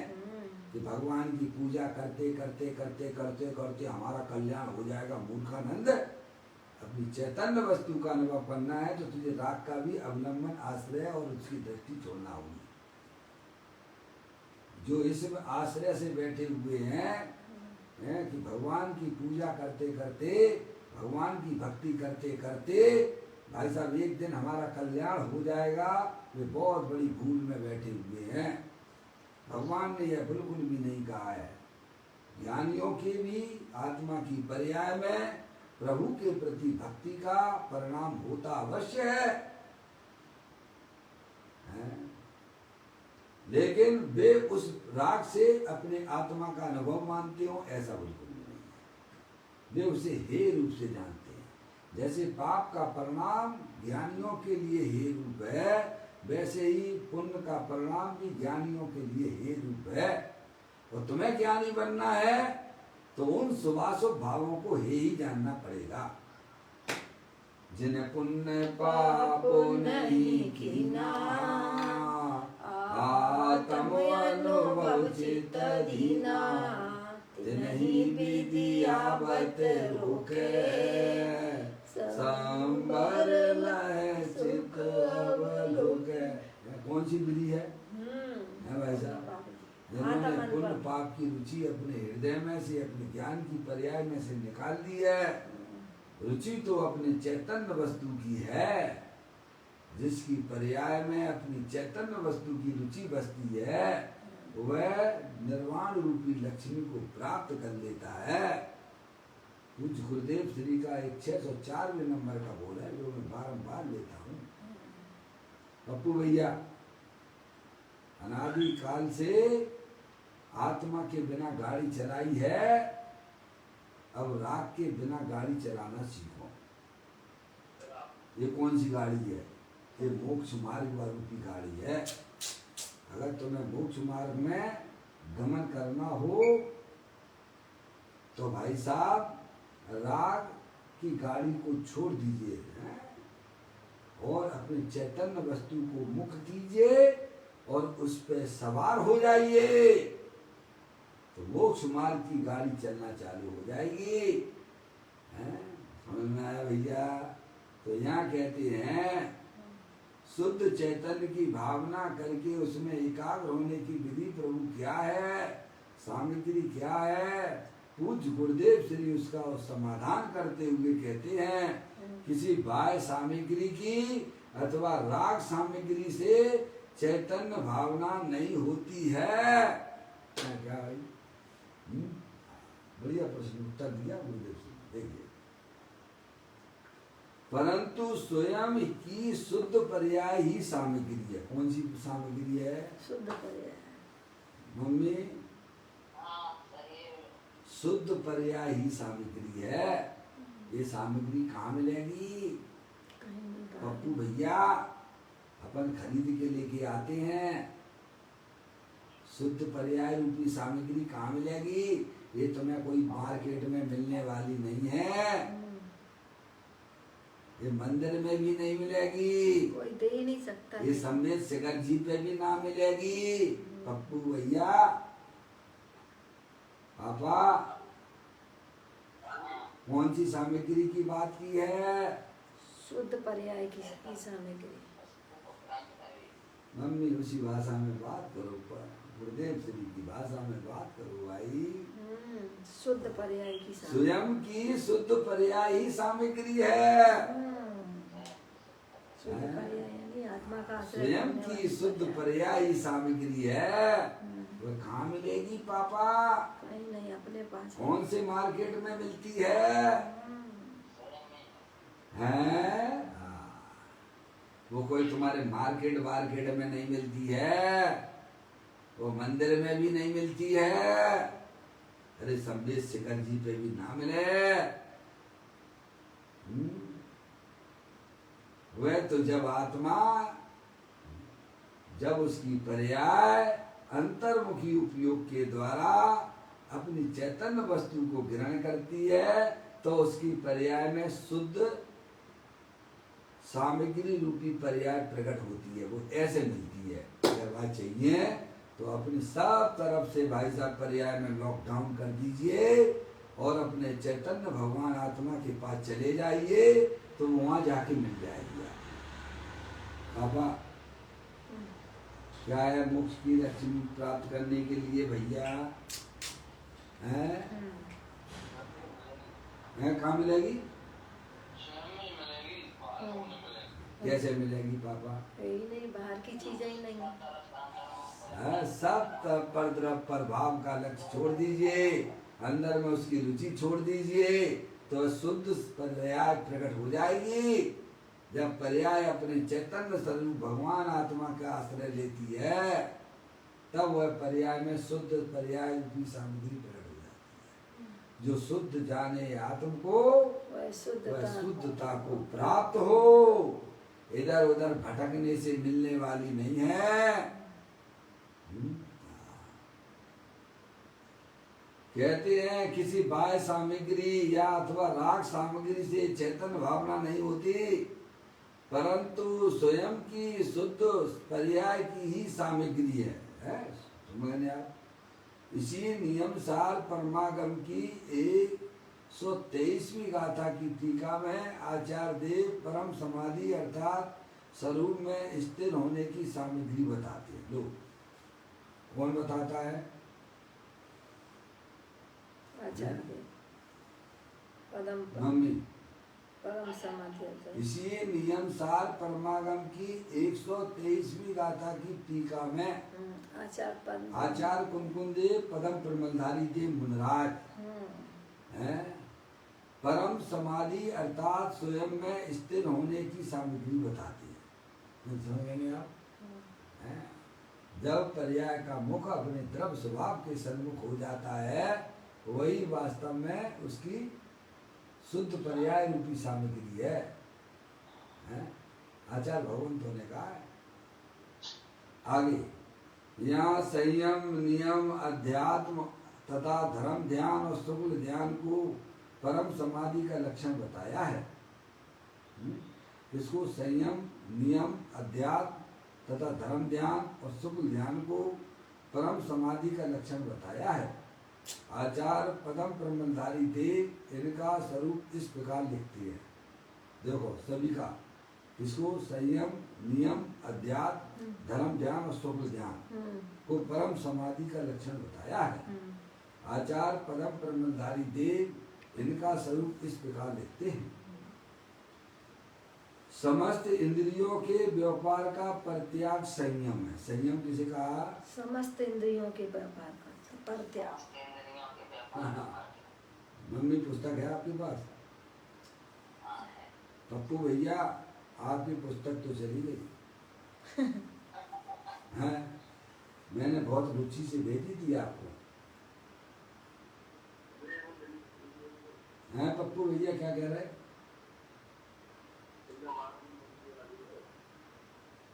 कि भगवान की पूजा करते करते करते करते करते हमारा कल्याण हो जाएगा। मूर्खानंद, अपनी चैतन्य वस्तु का अनुभव करना है तो तुझे राग का भी अवलंबन, आश्रय और उसकी दृष्टि छोड़ना होगी। जो इस आश्रय से बैठे हुए हैं कि भगवान की पूजा करते करते, भगवान की भक्ति करते करते भाई साहब एक दिन हमारा कल्याण हो जाएगा, वे बहुत बड़ी भूल में बैठे हुए हैं। भगवान ने यह बिल्कुल भी नहीं कहा है। ज्ञानियों के भी आत्मा की पर्याय में प्रभु के प्रति भक्ति का परिणाम होता अवश्य है, लेकिन वे उस राग से अपने आत्मा का अनुभव मानते हो ऐसा बिल्कुल नहीं है। वे उसे हे रूप से जानते हैं। जैसे पाप का परिणाम ज्ञानियों के लिए हे रूप है, वैसे ही पुण्य का परिणाम भी ज्ञानियों के लिए हे रूप है। और तुम्हें ज्ञानी बनना है तो उन शुभाशुभ भावों को हे ही जानना पड़ेगा। जिन्हें पुण्य पाप नहीं कीना, आत्म अनुभव चित्त दीना, तिन्हीं विधियावत रोके, संबर लय चित्त अवलोके। कौन सी विधि है भाई साहब? जिन्होंने पुण्य पाप की रुचि अपने हृदय में से, अपने ज्ञान की पर्याय में से निकाल दी है। रुचि तो अपने चैतन्य वस्तु की है, जिसकी पर्याय में अपनी चैतन्य वस्तु की रुचि बसती है वह निर्वाण रूपी लक्ष्मी को प्राप्त कर लेता है। कुछ गुरुदेव श्री का एक 604वें नंबर का बोल है जो मैं बारंबार लेता हूँ। पप्पू भैया, अनादि काल से आत्मा के बिना गाड़ी चलाई है, अब राग के बिना गाड़ी चलाना सीखो। ये कौन सी गाड़ी है? ये मोक्ष मार्ग रूपी गाड़ी है। अगर तुम्हें मोक्ष मार्ग में गमन करना हो तो भाई साहब राग की गाड़ी को छोड़ दीजिए और अपने चैतन्य वस्तु को मुख कीजिए और उस पे सवार हो जाइए तो मोक्ष मार्ग की गाड़ी चलना चालू हो जाएगी। समझ में आया भैया? तो यहाँ कहते हैं शुद्ध चैतन्य की भावना करके उसमें एकाग्र होने की विधि प्रभु क्या है, सामग्री क्या है। पूज्य गुरुदेव श्री उसका समाधान करते हुए कहते हैं किसी बाह्य सामग्री की अथवा राग सामग्री से चैतन्य भावना नहीं होती है। क्या भाई? बढ़िया प्रश्न उत्तर दिया गुरुदेव श्री। देखिए, परंतु स्वयं की शुद्ध पर्याय ही सामग्री है। कौन सी सामग्री है? शुद्ध पर्याय। मम्मी, शुद्ध पर्याय ही सामग्री है। ये सामग्री कहाँ मिलेगी? पप्पू भैया, अपन खरीद के लेके आते हैं। शुद्ध पर्याय रूपी सामग्री कहाँ मिलेगी? ये तुम्हें कोई मार्केट में मिलने वाली नहीं है। ये मंदिर में भी नहीं मिलेगी, कोई दे ही नहीं सकता। ये समेत शिखर जी पे भी ना मिलेगी। पप्पू भैया, पापा, कौन सी सामग्री की बात की है? शुद्ध पर्याय की सामग्री। मम्मी उसी भाषा में बात करो, गुरुदेव श्री की भाषा में बात करो भाई। शुद्ध पर्याय की स्वयं की शुद्ध पर्याय ही सामग्री है। शुद्ध पर्याय यानी आत्मा का स्वयं की शुद्ध पर्याय सामग्री है। वह कहाँ मिलेगी पापा? कहीं नहीं, अपने पास। कौन से मार्केट में मिलती है? हैं? वो कोई तुम्हारे मार्केट में नहीं मिलती है, वो मंदिर में भी नहीं मिलती है। अरे संदेश शिखर जी पे भी ना मिले। वह तो जब आत्मा जब उसकी पर्याय अंतर्मुखी उपयोग के द्वारा अपनी चैतन्य वस्तु को ग्रहण करती है तो उसकी पर्याय में शुद्ध सामग्री रूपी पर्याय प्रकट होती है। वो ऐसे मिलती है। अगर बात चाहिए तो अपनी सब तरफ से भाई साहब पर्याय में लॉकडाउन कर दीजिए और अपने चैतन्य भगवान आत्मा के पास चले जाइए तो वहां जाके मिल जाएगी। पापा, क्या है मोक्ष की लक्ष्मी प्राप्त करने के लिए भैया? हैं? कहाँ मिलेगी? कैसे मिलेगी पापा? यही नहीं, बाहर की चीजें ही नहीं। सब प्रभाव का लक्ष्य छोड़ दीजिए, अंदर में उसकी रुचि छोड़ दीजिए तो शुद्ध पर्याय प्रकट हो जाएगी। जब पर्याय अपने चैतन्य स्वरूप भगवान आत्मा का आश्रय लेती है तब वह पर्याय में शुद्ध पर्याय रूपी सामग्री प्रकट हो जाती है। जो शुद्ध जाने आत्म को वह शुद्धता को प्राप्त हो, इधर उधर भटकने से मिलने वाली नहीं है। कहते हैं किसी बाह्य सामग्री या अथवा राग सामग्री से चैतन्य भावना नहीं होती, परंतु स्वयं की शुद्ध पर्याय की ही सामग्री है। समझने आप? इसी नियम सार परमागम की 123वीं गाथा की टीका में आचार्य देव परम समाधि अर्थात स्वरूप में स्थिर होने की सामग्री बताते हैं। लोग कौन बताता है? आचार्य देव। मम्मी परम समाधि होता है। इसी नियम सार परमागम की 123वीं गाथा की टीका में आचार्य कुमकुंदेव पदम प्रमलधारी देव मुनराज हैं परम समाधि अर्थात स्वयं में स्थिर होने की सामग्री बताती है। समझेंगे आप? हैं? जब पर्याय का मुख अपने द्रव्य स्वभाव के सन्मुख हो जाता है वही वास्तव में उसकी शुद्ध पर्याय रूपी सामग्री है। आचार्य भगवंतों ने कहा है। आगे यहाँ संयम नियम अध्यात्म तथा धर्म ध्यान और सुकुल ध्यान को परम समाधि का लक्षण बताया है। इसको संयम नियम अध्यात्म तथा धर्म ध्यान और सुकुल ध्यान को परम समाधि का लक्षण बताया है। आचार्य पदम प्रमलधारी देव इनका स्वरूप इस प्रकार लिखती है। देखो सभी का इसको संयम नियम अध्यात्म धर्म ध्यान और सुकुल ध्यान को परम समाधि का लक्षण बताया है। आचार्य पदम प्रमलधारी देव इनका स्वरूप इस प्रकार लिखते हैं। समस्त इंद्रियों के व्यापार का परित्याग संयम है। संयम किसे कहा? समस्त इंद्रियों के व्यापार का परित्याग। मम्मी पुस्तक है आपके पास? पप्पू भैया आपकी पुस्तक तो चली गई हैं? मैंने बहुत रुचि से भेजी थी आपको। हैं पप्पू भैया क्या कह रहे?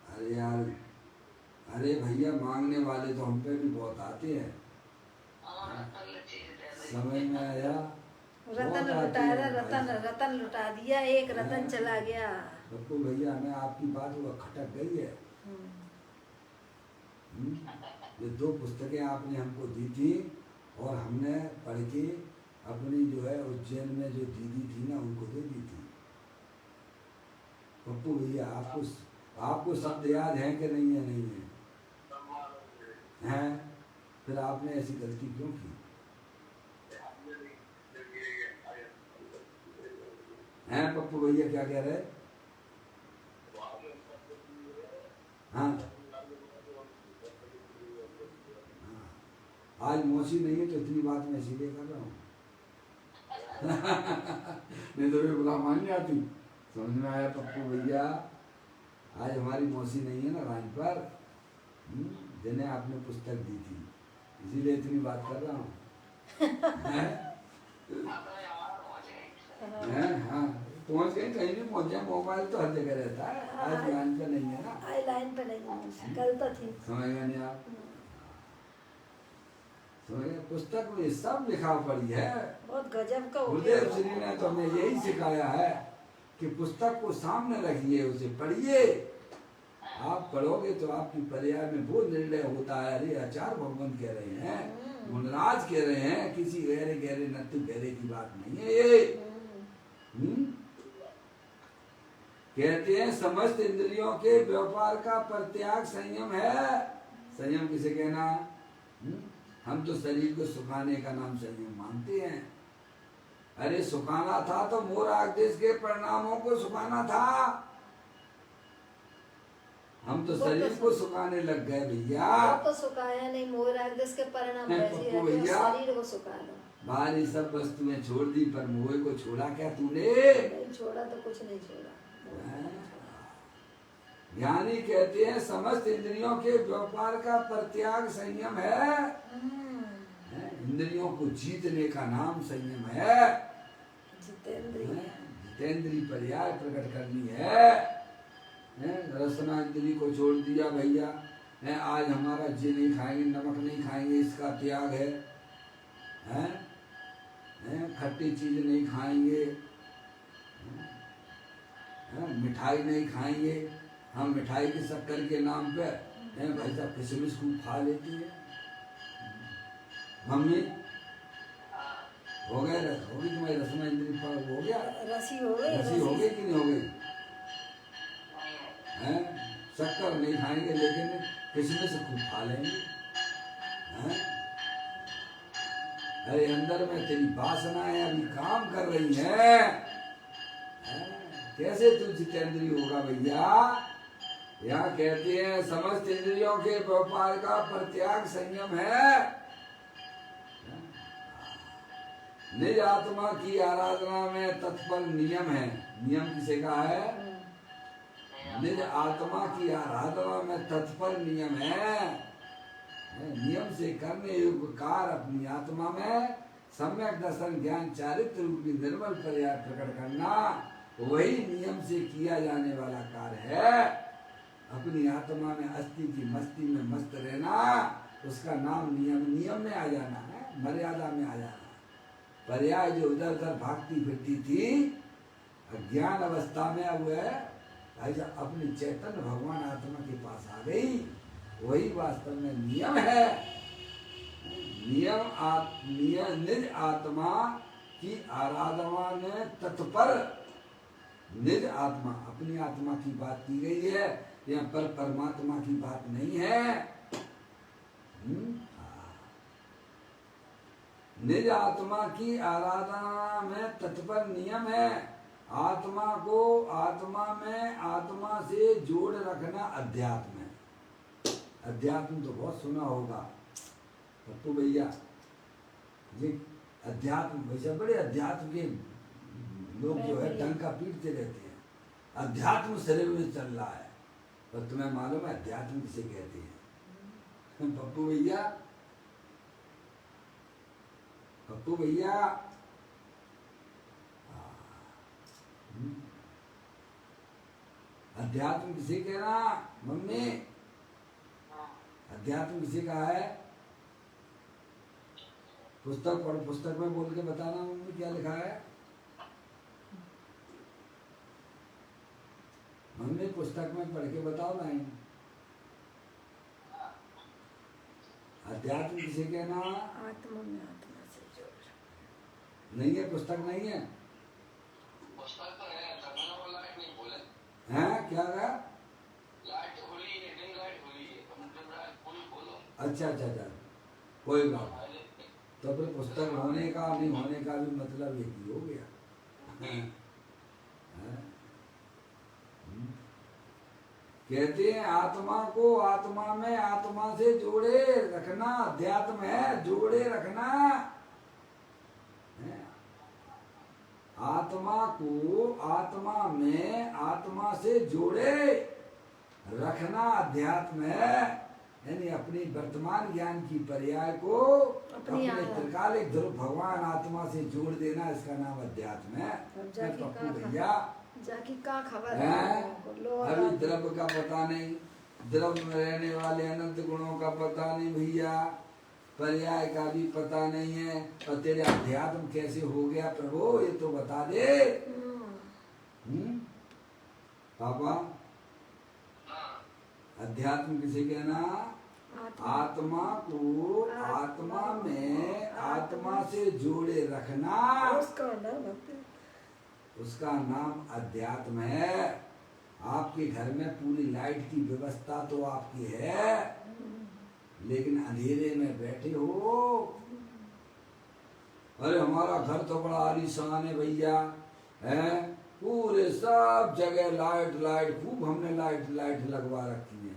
अरे यार, अरे भैया मांगने वाले तो हम पे भी बहुत आते हैं। समझ में आया? रतन लुटाया, रतन लुटा दिया, एक रतन चला गया। पप्पू भैया हमें आपकी बात वो खटक गई है। ये 2 पुस्तकें आपने हमको दी थी और हमने पढ़ के अपनी जो है उज्जैन में जो दीदी थी ना उनको दे दी थी। पप्पू भैया आपको शब्द याद है कि नहीं है? नहीं है हैं? फिर आपने ऐसी गलती क्यों की? हैं पप्पू भैया क्या कह रहे? हाँ आज मौसी नहीं है तो इतनी बात मैं इसीलिए कर रहा हूँ नहीं तो मैं बुला मान जाती। समझ में आया पप्पू भैया? आज हमारी मौसी नहीं है ना लाइन पर, जिन्हें आपने पुस्तक दी थी, इसीलिए इतनी बात कर रहा हूँ। हाँ पहुँच गए, कहीं भी पहुँच जाए, मोबाइल तो हर जगह रहता है। आज लाइन पे नहीं है ना? आज लाइन पे नहीं है, कल तो थी। समझ गए नहीं आप? समझ गए? पुस्तक में सब लिखा पड़ी है। बहुत गजब का गुरुदेव श्री ने तो हमें यही सिखाया है कि पुस्तक को सामने रखिए, उसे पढ़िए। आप पढ़ोगे तो आपकी पर्याय में वो निर्णय होता है। अरे आचार्य भगवान कह रहे हैं, मुनराज कह रहे हैं, किसी गहरे गहरे नत्थु गहरे की बात नहीं है ये। कहते हैं समस्त इंद्रियों के व्यापार का परित्याग संयम है। संयम किसे कहना? हम तो शरीर को सुखाने का नाम संयम मानते हैं। अरे सुखाना था तो मोर आदेश के परिणामों को सुखाना था। हम तो शरीर को सुखाने लग गए भैया। तो सुखाया नहीं, मोर आदेश के परिणाम शरीर को सुखा लो। बाहरी सब वस्तुएं छोड़ दी पर मोह को छोड़ा क्या तूने? नहीं छोड़ा तो कुछ नहीं छोड़ा। ज्ञानी कहते हैं समस्त इंद्रियों के व्यापार का परित्याग संयम है। इंद्रियों को जीतने का नाम संयम है। जितेंद्रिय पर्याय प्रकट करनी है। रसना इंद्री को छोड़ दिया भैया। आज हमारा जी नहीं खाएंगे, नमक नहीं खाएंगे, इसका त्याग है। खट्टी चीज नहीं खाएंगे, मिठाई नहीं खाएंगे। हम मिठाई के शक्कर के नाम पे भाई साहब किशमिश को खा लेती है। मम्मी हो गए, होगी तुम्हारी रसना इंद्री पर हो गया? रसी हो गई, रसी हो गई कि नहीं हो गई? शक्कर नहीं खाएंगे लेकिन किशमिश खूब खा लेंगे। अरे अंदर में तेरी वासनाएं अभी काम कर रही हैं। कैसे तू जितेंद्रिय होगा भैया? यहाँ कहते हैं समस्त इंद्रियों के व्यापार का परित्याग संयम है। निज आत्मा की आराधना में तत्पर नियम है। नियम किसे कहा है? निज आत्मा की आराधना में तत्पर नियम है। नियम से करने योग्य कार्य अपनी आत्मा में सम्यक दर्शन ज्ञान चारित्र रूप की निर्मल पर्याय प्रकट करना वही नियम से किया जाने वाला कार्य है। अपनी आत्मा में अस्थि की मस्ती में मस्त रहना उसका नाम नियम। नियम में आ जाना है, मर्यादा में आ जाना। पर्याय जो उधर उधर भागती फिरती थी अज्ञान अवस्था में, अब भाई जब अपनी चैतन्य भगवान आत्मा के पास आ गई वही वास्तव में नियम है। निज आत्मा की आराधना में तत्पर। निज आत्मा, अपनी आत्मा की बात की गई है, यहाँ पर परमात्मा की बात नहीं है। निज आत्मा की आराधना में तत्पर नियम है। आत्मा को आत्मा में आत्मा से जोड़ रखना अध्यात्म है। अध्यात्म तो बहुत सुना होगा पप्पू भैया जी। अध्यात्म वैसे बड़े अध्यात्म के लोग जो है डंका पीटते रहते हैं, अध्यात्म शरीर में चल रहा है। और तुम्हें मालूम है अध्यात्म किसे कहते हैं? पप्पू भैया, पप्पू भैया, अध्यात्म किसे कहना? मम्मी, अध्यात्म किसे कहा है? पुस्तक पढ़, पुस्तक में बोल के बताना मम्मी क्या लिखा है। मम्मी पुस्तक में पढ़ के बताओ ना। अध्यात्म किसे कहना? आत्मा में आत्मा से जोड़। नहीं है, पुस्तक नहीं है। पुस्तक तो है, वो लाइट नहीं बोले। हैं क्या है? लाइट खुली है, दिन लाइट खुली है, कंप्यूटर फुल बोलो। अच्छा अच्छा अच्छा, कोई बात। तो फिर पुस्तक होने का नहीं होने का भी मतलब एक ही हो गया। कहते हैं आत्मा को आत्मा में आत्मा से जोड़े रखना अध्यात्म है। जोड़े रखना, आत्मा को आत्मा में आत्मा से जोड़े रखना अध्यात्म है। यानी अपनी वर्तमान ज्ञान की पर्याय को अपने त्रिकालिक ध्रुव भगवान आत्मा से जोड़ देना, इसका नाम अध्यात्म है। पप्पू भैया जाकी का खबर है? अभी द्रव्य का पता नहीं, द्रव्य में रहने वाले अनंत गुणों का पता नहीं भैया, पर्याय का भी पता नहीं है। और तेरे अध्यात्म कैसे हो गया प्रभु ये तो बता दे। पापा, अध्यात्म किसे कहना? आत्मा को आत्मा में आत्मा से जोड़े रखना उसका नाम अध्यात्म है। आपके घर में पूरी लाइट की व्यवस्था तो आपकी है, लेकिन अंधेरे में बैठे हो। अरे हमारा घर तो बड़ा आलीशान है भैया, है पूरे सब जगह लाइट लाइट, खूब हमने लाइट लाइट लगवा रखी है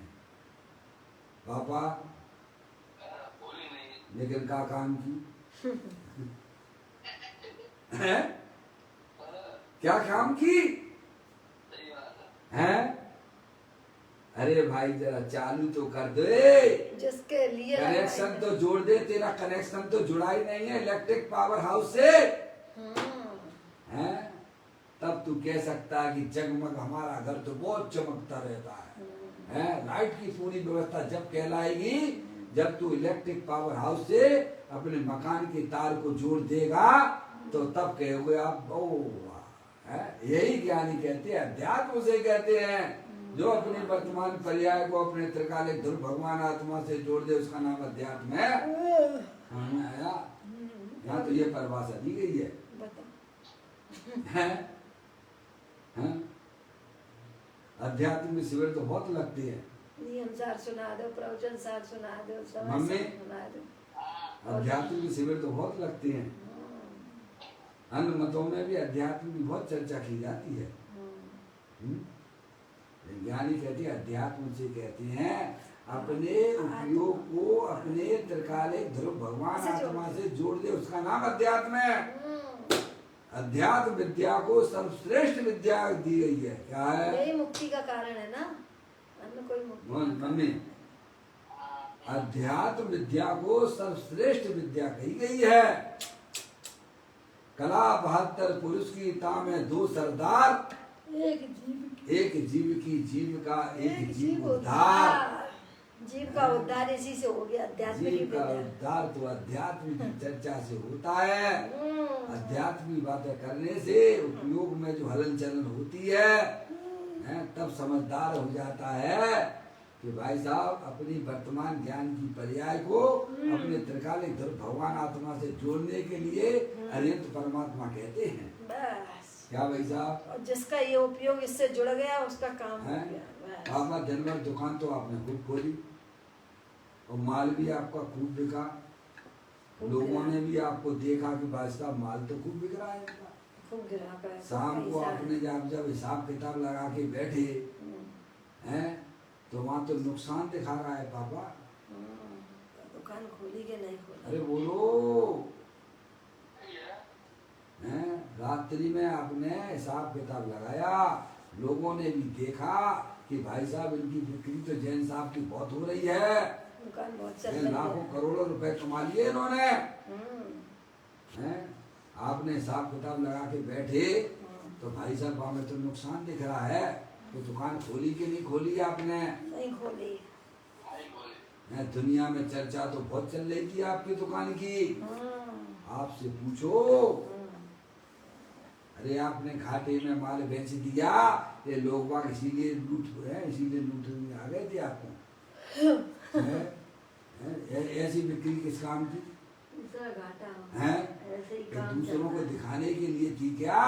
पापा, लेकिन का काम की है? क्या काम की है? अरे भाई जरा चालू तो कर दे, जिसके लिए कनेक्शन तो जोड़ दे। तेरा कनेक्शन तो जुड़ा ही नहीं है इलेक्ट्रिक पावर हाउस से, हैं? तब तू कह सकता है कि जगमग हमारा घर तो बहुत चमकता रहता है? लाइट की पूरी व्यवस्था जब कहलाएगी जब तू इलेक्ट्रिक पावर हाउस से अपने मकान के तार को जोड़ देगा तो तब कहोगे आप ओ है। यही ज्ञानी कहते हैं, अध्यात्म उसे कहते हैं जो अपने वर्तमान पर्याय को अपने त्रिकालिक ध्रुव भगवान आत्मा से जोड़ दे, उसका नाम अध्यात्म है। आया यहाँ तो ये परिभाषा दी गई है। अध्यात्म के शिविर तो बहुत लगते हैं। नियम सार सुना दो, प्रवचन सार सुना दो, मम्मी सुना दो। अध्यात्म के शिविर तो बहुत लगते हैं। अन्य मतों में भी अध्यात्म की बहुत चर्चा की जाती है। ज्ञानी कहते हैं अध्यात्म से कहते हैं अपने उपयोग को अपने त्रिकालिक ध्रुव भगवान आत्मा से जोड़ दे, उसका नाम अध्यात्म है। अध्यात्म विद्या को सर्वश्रेष्ठ विद्या दी गई है। क्या है? यही मुक्ति का कारण है ना, अन्य कोई मुक्ति मम्मी, अध्यात्म विद्या को सर्वश्रेष्ठ विद्या कही गई है। कला 72 पुरुष की ताम है 2 सरदार, एक जीव की जीविका, एक जीव उद्धार। जीव का उद्धार इसी से हो गया, अध्यात्म की जीव का उद्धार तो अध्यात्म की चर्चा से होता है। अध्यात्म की बातें करने से उपयोग में जो हलन चलन होती है तब समझदार हो जाता है कि भाई साहब अपनी वर्तमान ज्ञान की पर्याय को अपने त्रिकालिक ध्रुव भगवान आत्मा से जोड़ने के लिए अनंत परमात्मा कहते हैं। बस क्या भाई साहब? और जिसका ये उपयोग इससे जुड़ गया उसका काम हो गया। आपका दिन भर दुकान तो आपने खूब खोली और माल भी आपका खूब बिका, लोगों ने भी आपको देखा कि भाई साहब माल तो खूब बिक रहा है, खूब ग्राहक है। शाम को आपने जब हिसाब किताब लगा के बैठे हैं तो वहाँ तो नुकसान दिखा रहा है पापा। दुकान खोली के नहीं खोली? अरे बोलो हैं, रात्रि में आपने हिसाब किताब लगाया, लोगों ने भी देखा कि भाई साहब इनकी बिक्री तो जैन साहब की बहुत हो रही है, दुकान बहुत चल रही है, लाखों करोड़ों रुपए कमा लिए इन्होंने। हैं, आपने हिसाब किताब लगा के बैठे तो भाई साहब हमें तो नुकसान दिख रहा है, तो दुकान खोली कि नहीं खोली आपने? नहीं खोली। दुनिया में चर्चा तो बहुत चल रही थी आपकी दुकान की, आपसे पूछो। अरे आपने घाटे में माल बेच दिया, ये लोग बाग इसीलिए लूट आ गए थे आपको। ऐसी बिक्री किस काम की? घाटा है ऐसे ही काम दूसरों को दिखाने के लिए थी क्या?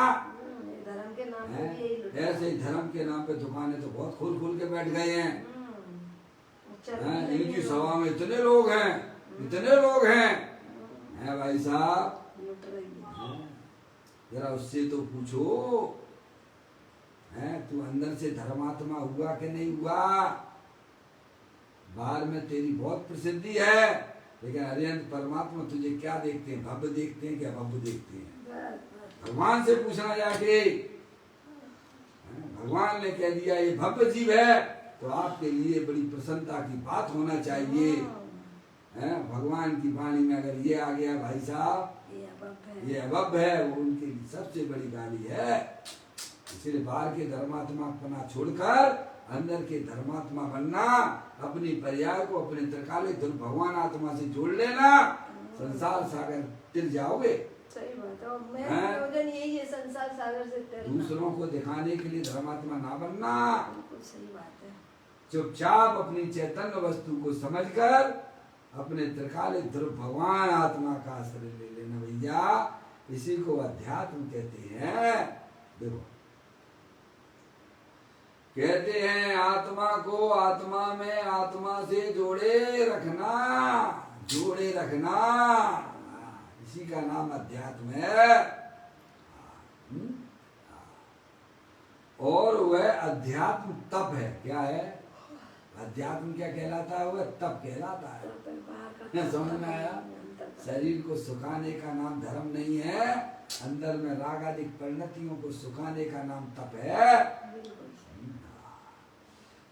धर्म के नाम पे भी यही लूट। ऐसे ही धर्म के नाम पे दुकानें तो बहुत खोल खोल के बैठ गए हैं। इनकी सभा में इतने लोग हैं, इतने लोग हैं भाई साहब, जरा उससे तो पूछो है तू अंदर से धर्मात्मा हुआ कि नहीं हुआ? बाहर में तेरी बहुत प्रसिद्धि है, लेकिन अरिहंत परमात्मा तुझे क्या देखते हैं? भव्य देखते हैं क्या भव्य देखते हैं? भगवान से पूछना जाके, भगवान ने कह दिया ये भव्य जीव है, तो आपके लिए बड़ी प्रसन्नता की बात होना चाहिए। भगवान की वाणी में अगर ये आ गया भाई साहब ये अभव्य है, वो उनके लिए सबसे बड़ी गाली है। इसलिए बाहर के धर्मात्मा पना छोड़कर अंदर के धर्मात्मा बनना, अपनी पर्याय को अपने त्रिकालिक ध्रुव भगवान आत्मा से जोड़ लेना, संसार सागर तिर जाओगे। सही बात है, मैं यही है, संसार सागर से तैरना। दूसरों को दिखाने के लिए धर्मात्मा ना बनना, बिल्कुल सही बात है। चुपचाप अपनी चैतन्य वस्तु को समझकर अपने त्रिकालिक ध्रुव भगवान आत्मा का आश्रय ले लेना भैया, इसी को अध्यात्म कहते हैं। देखो कहते हैं आत्मा को आत्मा में आत्मा से जोड़े रखना, जोड़े रखना, इसी का नाम अध्यात्म है। और वह अध्यात्म तप है। क्या है अध्यात्म? क्या कहलाता है? वह तप कहलाता है। समझ में आया? शरीर को सुखाने का नाम धर्म नहीं है, अंदर में राग आदि परिणतियों को सुखाने का नाम तप है।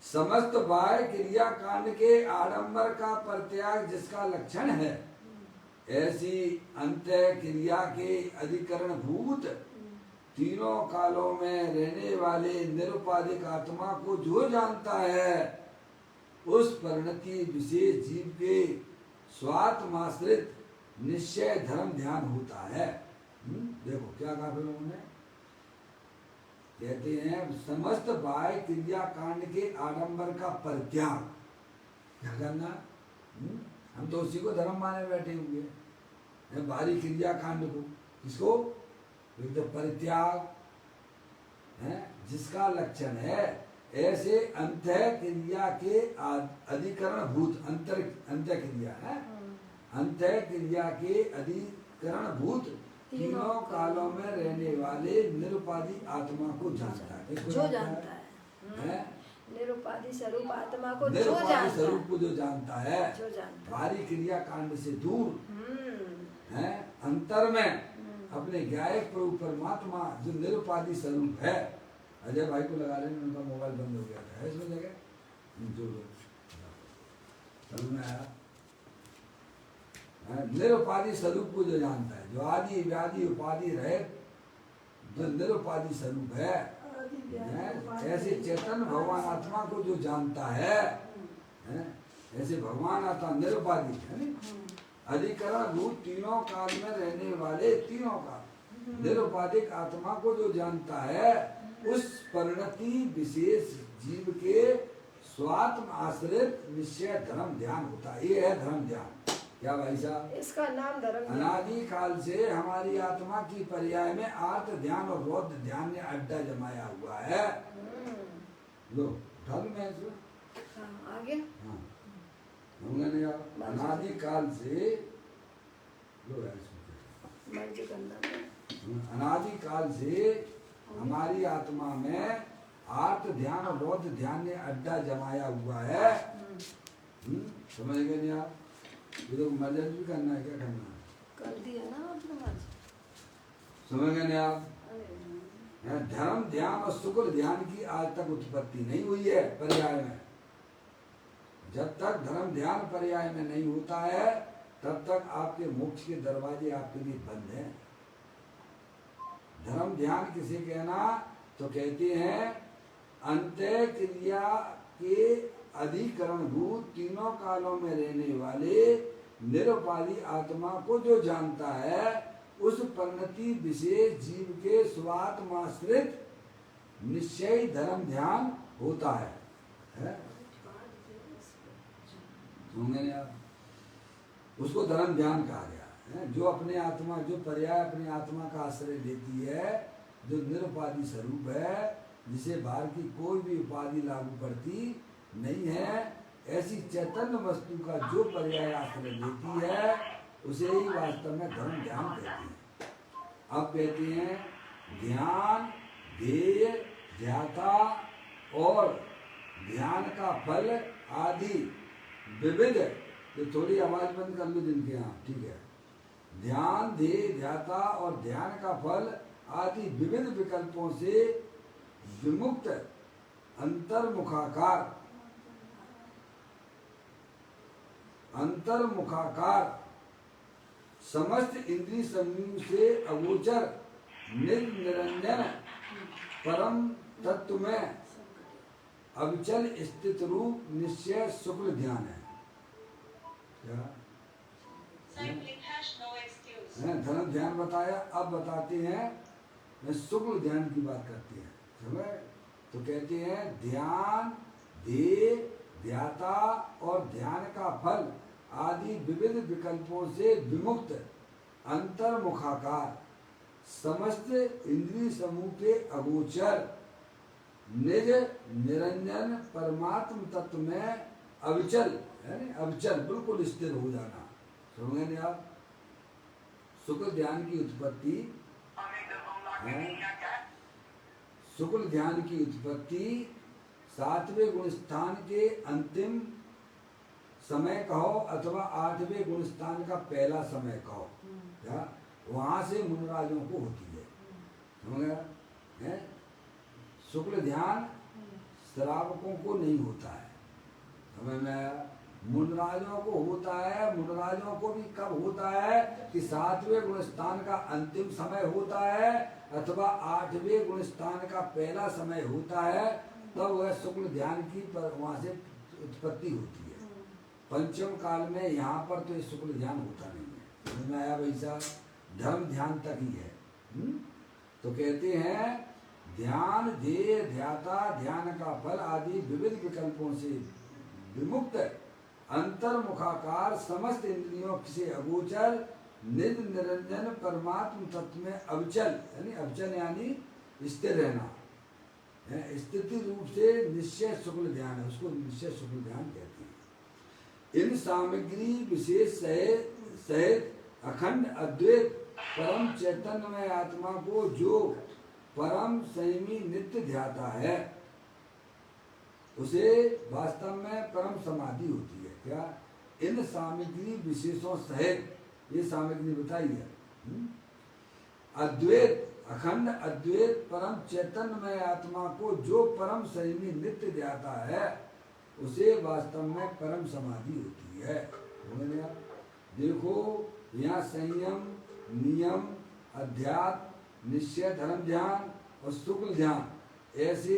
समस्त बाह्य क्रिया कांड के आडंबर का परित्याग जिसका लक्षण है, ऐसी अंत क्रिया के अधिकरण भूत तीनों कालों में रहने वाले निरुपाधिक आत्मा को जो जानता है, उस परिणति विशेष जीव के स्वात्माश्रित निश्चय धर्म ध्यान होता है। देखो क्या कहा फिर उन्होंने, कहते हैं समस्त बाह्य क्रिया कांड के आडंबर का परित्याग। क्या करना? हम तो उसी को धर्म माने बैठे हुए, बाहरी क्रिया कांड को, किसको? परित्याग है जिसका लक्षण है, ऐसे अंत क्रिया के अधिकरण भूत अंत क्रिया है, अंत क्रिया के अधिकरण भूत तीनों कालों में रहने वाले निरुपाधि आत्मा को जानता है। जो जानता है है निरुपाधि स्वरूप आत्मा को जो निरुपाधि जानता स्वरूप है, को जो जानता है, जो जानता है। भारी क्रिया कांड से दूर हम्म, है, अंतर में अपने गायक प्रभु परमात्मा जो निरुपाधि स्वरूप है। अजय भाई को लगा लेने, उनका मोबाइल बंद हो गया था, है इसमें जगह जो समझ में आया। निरुपाधि स्वरूप को जो जानता है, जो आदि व्याधि उपाधि रहे, जो निरुपाधि स्वरूप है, ऐसे चैतन्य भगवान आत्मा को जो जानता है, ऐसे भगवान आत्मा निरुपाधि है नहीं, अधिकरण रूप तीनों काल में रहने वाले, तीनों काल निरुपाधिक आत्मा को जो जानता है, उस परिणति विशेष जीव के स्वात्म आश्रित निश्चय धर्म ध्यान होता है। ये है धर्म ध्यान। क्या भाई साहब? इसका नाम धर्म। अनादि काल से हमारी आत्मा की पर्याय में आर्त ध्यान और बौद्ध ध्यान ने अड्डा जमाया हुआ है। लो उठा लूं मैं इसको? हाँ, आगे हाँ, हमने अनादि काल से लो अनादि काल से हमारी आत्मा में आर्त ध्यान और बौद्ध ध्यान ने अड्डा जमाया हुआ है। समझ गए नहीं आप? ये तो मर्जन भी करना है, क्या करना है? कर दिया ना आपने मर्ज। समझ गए नहीं आप? धर्म ध्यान और शुक्र ध्यान की आज तक उत्पत्ति नहीं हुई है पर्याय में। जब तक धर्म ध्यान पर्याय में नहीं होता है, तब तक आपके मोक्ष के दरवाजे आपके लिए बंद हैं। धर्म ध्यान किसे कहना? तो कहते हैं अंतः क्रिया के अधिकरण भूत तीनों कालों में रहने वाले निरुपाधि आत्मा को जो जानता है, उस परिणति विशेष जीव के स्वात्माश्रित निश्चय धर्म ध्यान होता है? सुनेंगे आप? उसको धर्म ध्यान कहा गया है। जो अपने आत्मा, जो पर्याय अपनी आत्मा का आश्रय लेती है, जो निरुपाधि स्वरूप है, जिसे बाहर की कोई भी उपाधि लागू पड़ती नहीं है, ऐसी चैतन्य वस्तु का जो पर्याय आश्रय लेती है, उसे ही वास्तव में धर्म ध्यान कहते हैं। अब कहते हैं ध्यान, ध्येय, ध्याता और ध्यान का फल आदि विविध। तो थोड़ी आवाज बंद कर लो जिनके यहाँ, ठीक है। ध्यान, ध्येय, ध्याता और ध्यान का फल आदि विविध विकल्पों से विमुक्त अंतर्मुखाकार समस्त इंद्रिय समूह से अगोचर निरंजन परम तत्व में अविचल स्थित रूप निश्चय शुक्ल ध्यान है। क्या धर्म ध्यान बताया? अब बताते हैं शुक्ल ध्यान की बात करते हैं। समझ? तो कहते हैं ध्यान, ध्येय, ध्याता और ध्यान का फल आदि विविध विकल्पों से विमुक्त अंतर्मुखाकार समस्त इंद्रिय समूह के अगोचर निज निरंजन परमात्म तत्व में अविचल, है ना, अविचल बिल्कुल स्थिर हो जाना। समझे नहीं आप? शुक्ल ध्यान की उत्पत्ति शुक्ल ध्यान की उत्पत्ति 7वें गुण स्थान के अंतिम समय कहो अथवा 8वें गुण स्थान का पहला समय कहो, क्या वहां से मुनराजों को होती है। समझ गया? शुक्ल ध्यान श्रावकों को नहीं होता है। समझ में आया? मुनराजों को होता है। मुनराजों को भी कब होता है? कि 7वें गुण स्थान का अंतिम समय होता है अथवा 8वें गुण स्थान का पहला समय होता है, तब वह शुक्ल ध्यान की वहां से उत्पत्ति होती है। पंचम काल में यहाँ पर तो शुक्ल ध्यान होता नहीं है। समझ में आया भाई साहब? धर्म ध्यान तक ही है। तो कहते हैं ध्यान, ध्येय, ध्याता, ध्यान का फल आदि विविध विकल्पों से विमुक्त अंतर्मुखाकार समस्त इंद्रियों से अगोचर निज निरंजन परमात्म तत्व में अविचल, यानी अविचल यानी स्थिर रहना, स्थिति रूप से निश्चय शुक्ल ध्यान है। उसको निश्चय शुक्ल ध्यान कहते हैं। इन सामग्री विशेष सहित अखंड अद्वैत परम चैतन्यमय आत्मा को जो परम संयमी नित्य ध्याता है, उसे वास्तव में परम समाधि होती है। क्या? इन सामग्री विशेषों सहित ये सामग्री बताई है। अद्वैत अखंड अद्वैत परम चैतन्यमय आत्मा को जो परम संयमी नित्य जाता है उसे वास्तव में परम समाधि होती है। देखो यहाँ संयम, नियम, अध्यात्म, निश्चय, धर्म ध्यान और शुक्ल ध्यान ऐसे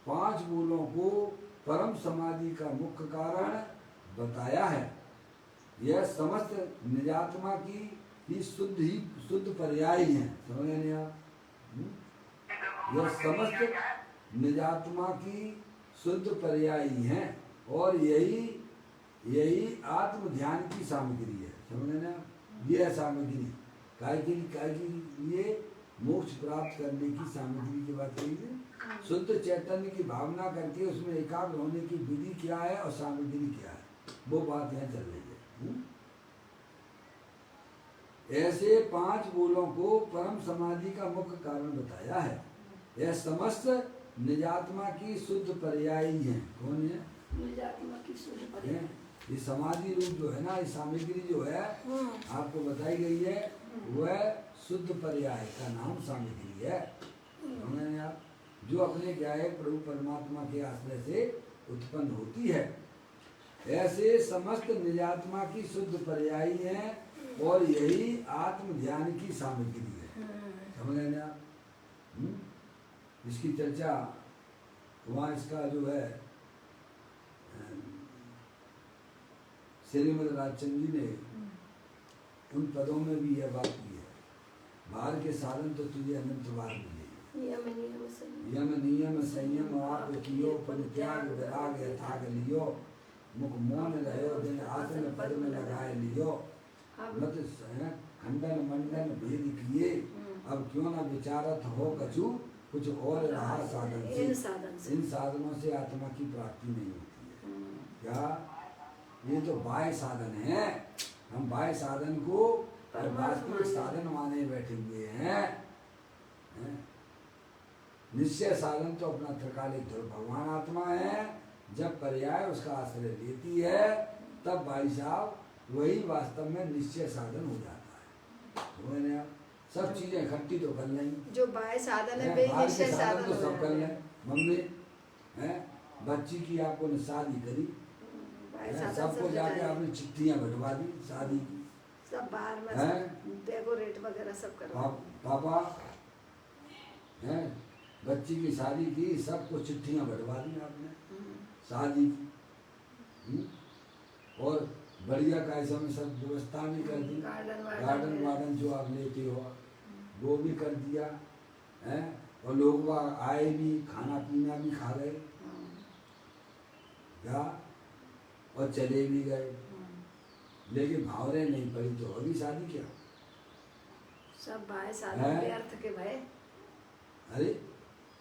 5 मूलों को परम समाधि का मुख्य कारण बताया है। यह समस्त निजात्मा की शुद्ध पर्याय है। समझ नहीं आप? यह समस्त निजात्मा की शुद्ध पर्याय है और यही आत्म ध्यान की सामग्री है। समझ ना? यह सामग्री काय के लिए मोक्ष प्राप्त करने की सामग्री की बात कही है। शुद्ध चैतन्य की भावना करके उसमें एकाग्र होने की विधि क्या है और सामग्री क्या है, वो बात यहाँ चल रही है। ऐसे 5 मूलों को परम समाधि का मुख्य कारण बताया है। यह समस्त निजात्मा की शुद्ध पर्यायी है। कौन है? निजात्मा की शुद्ध पर्याय। ये समाधि रूप जो है ना, ये सामग्री जो है आपको बताई गई है, वह शुद्ध पर्याय का नाम सामग्री है। उन्होंने आप जो अपने गायक प्रभु परमात्मा के आश्रय से उत्पन्न होती है। ऐसे समस्त निजात्मा की शुद्ध पर्यायी है और यही आत्म ध्यान की सामग्री है। समझ लेना आप? इसकी चर्चा वहाँ इसका जो है श्रीमद राजचंद जी ने उन पदों में भी यह बात की है। बाहर के साधन तो तुझे अनंत बार मिले, यम नियम संयम आप कियो, परित्याग विराग यथाग लियो, मुख मौन रहो दिन आसन पद में लगाए लियो, मत खंडन मंडन भेद किए, अब क्यों न विचारत हो कछु, कुछ और रहा साधन से। इन साधनों से आत्मा की प्राप्ति नहीं होती है। क्या? ये तो बाह्य साधन है। हम बाह्य साधन को वास्तविक साधन माने बैठे हुए हैं। निश्चय साधन तो अपना त्रिकालिक ध्रुव भगवान आत्मा है। जब पर्याय उसका आश्रय लेती है तब भाई साहब वही वास्तव में निश्चय साधन हो जाता है। सब चीजें इकट्ठी तो कर लेंगे। जो बाह्य साधन है वे निश्चय साधन तो सब कर लें। मम्मी है बच्ची की आपको ने शादी करी, सबको जाके आपने चिट्ठियां बंटवा दी शादी की, सब बाहर में डेकोरेट वगैरह सब करवा। पापा है बच्ची की शादी की, सबको चिट्ठियां बंटवा दी आपने शादी की। और बढ़िया कैसा में सब व्यवस्था भी कर दी, गार्डन वार्डन जो आप लेते हो वो भी कर दिया है। और लोग वहाँ आए भी, खाना पीना भी खा गए क्या, और चले भी गए। लेकिन भावरे नहीं पड़ी तो होगी शादी क्या? सब बाह्य साधन व्यर्थ के भय। अरे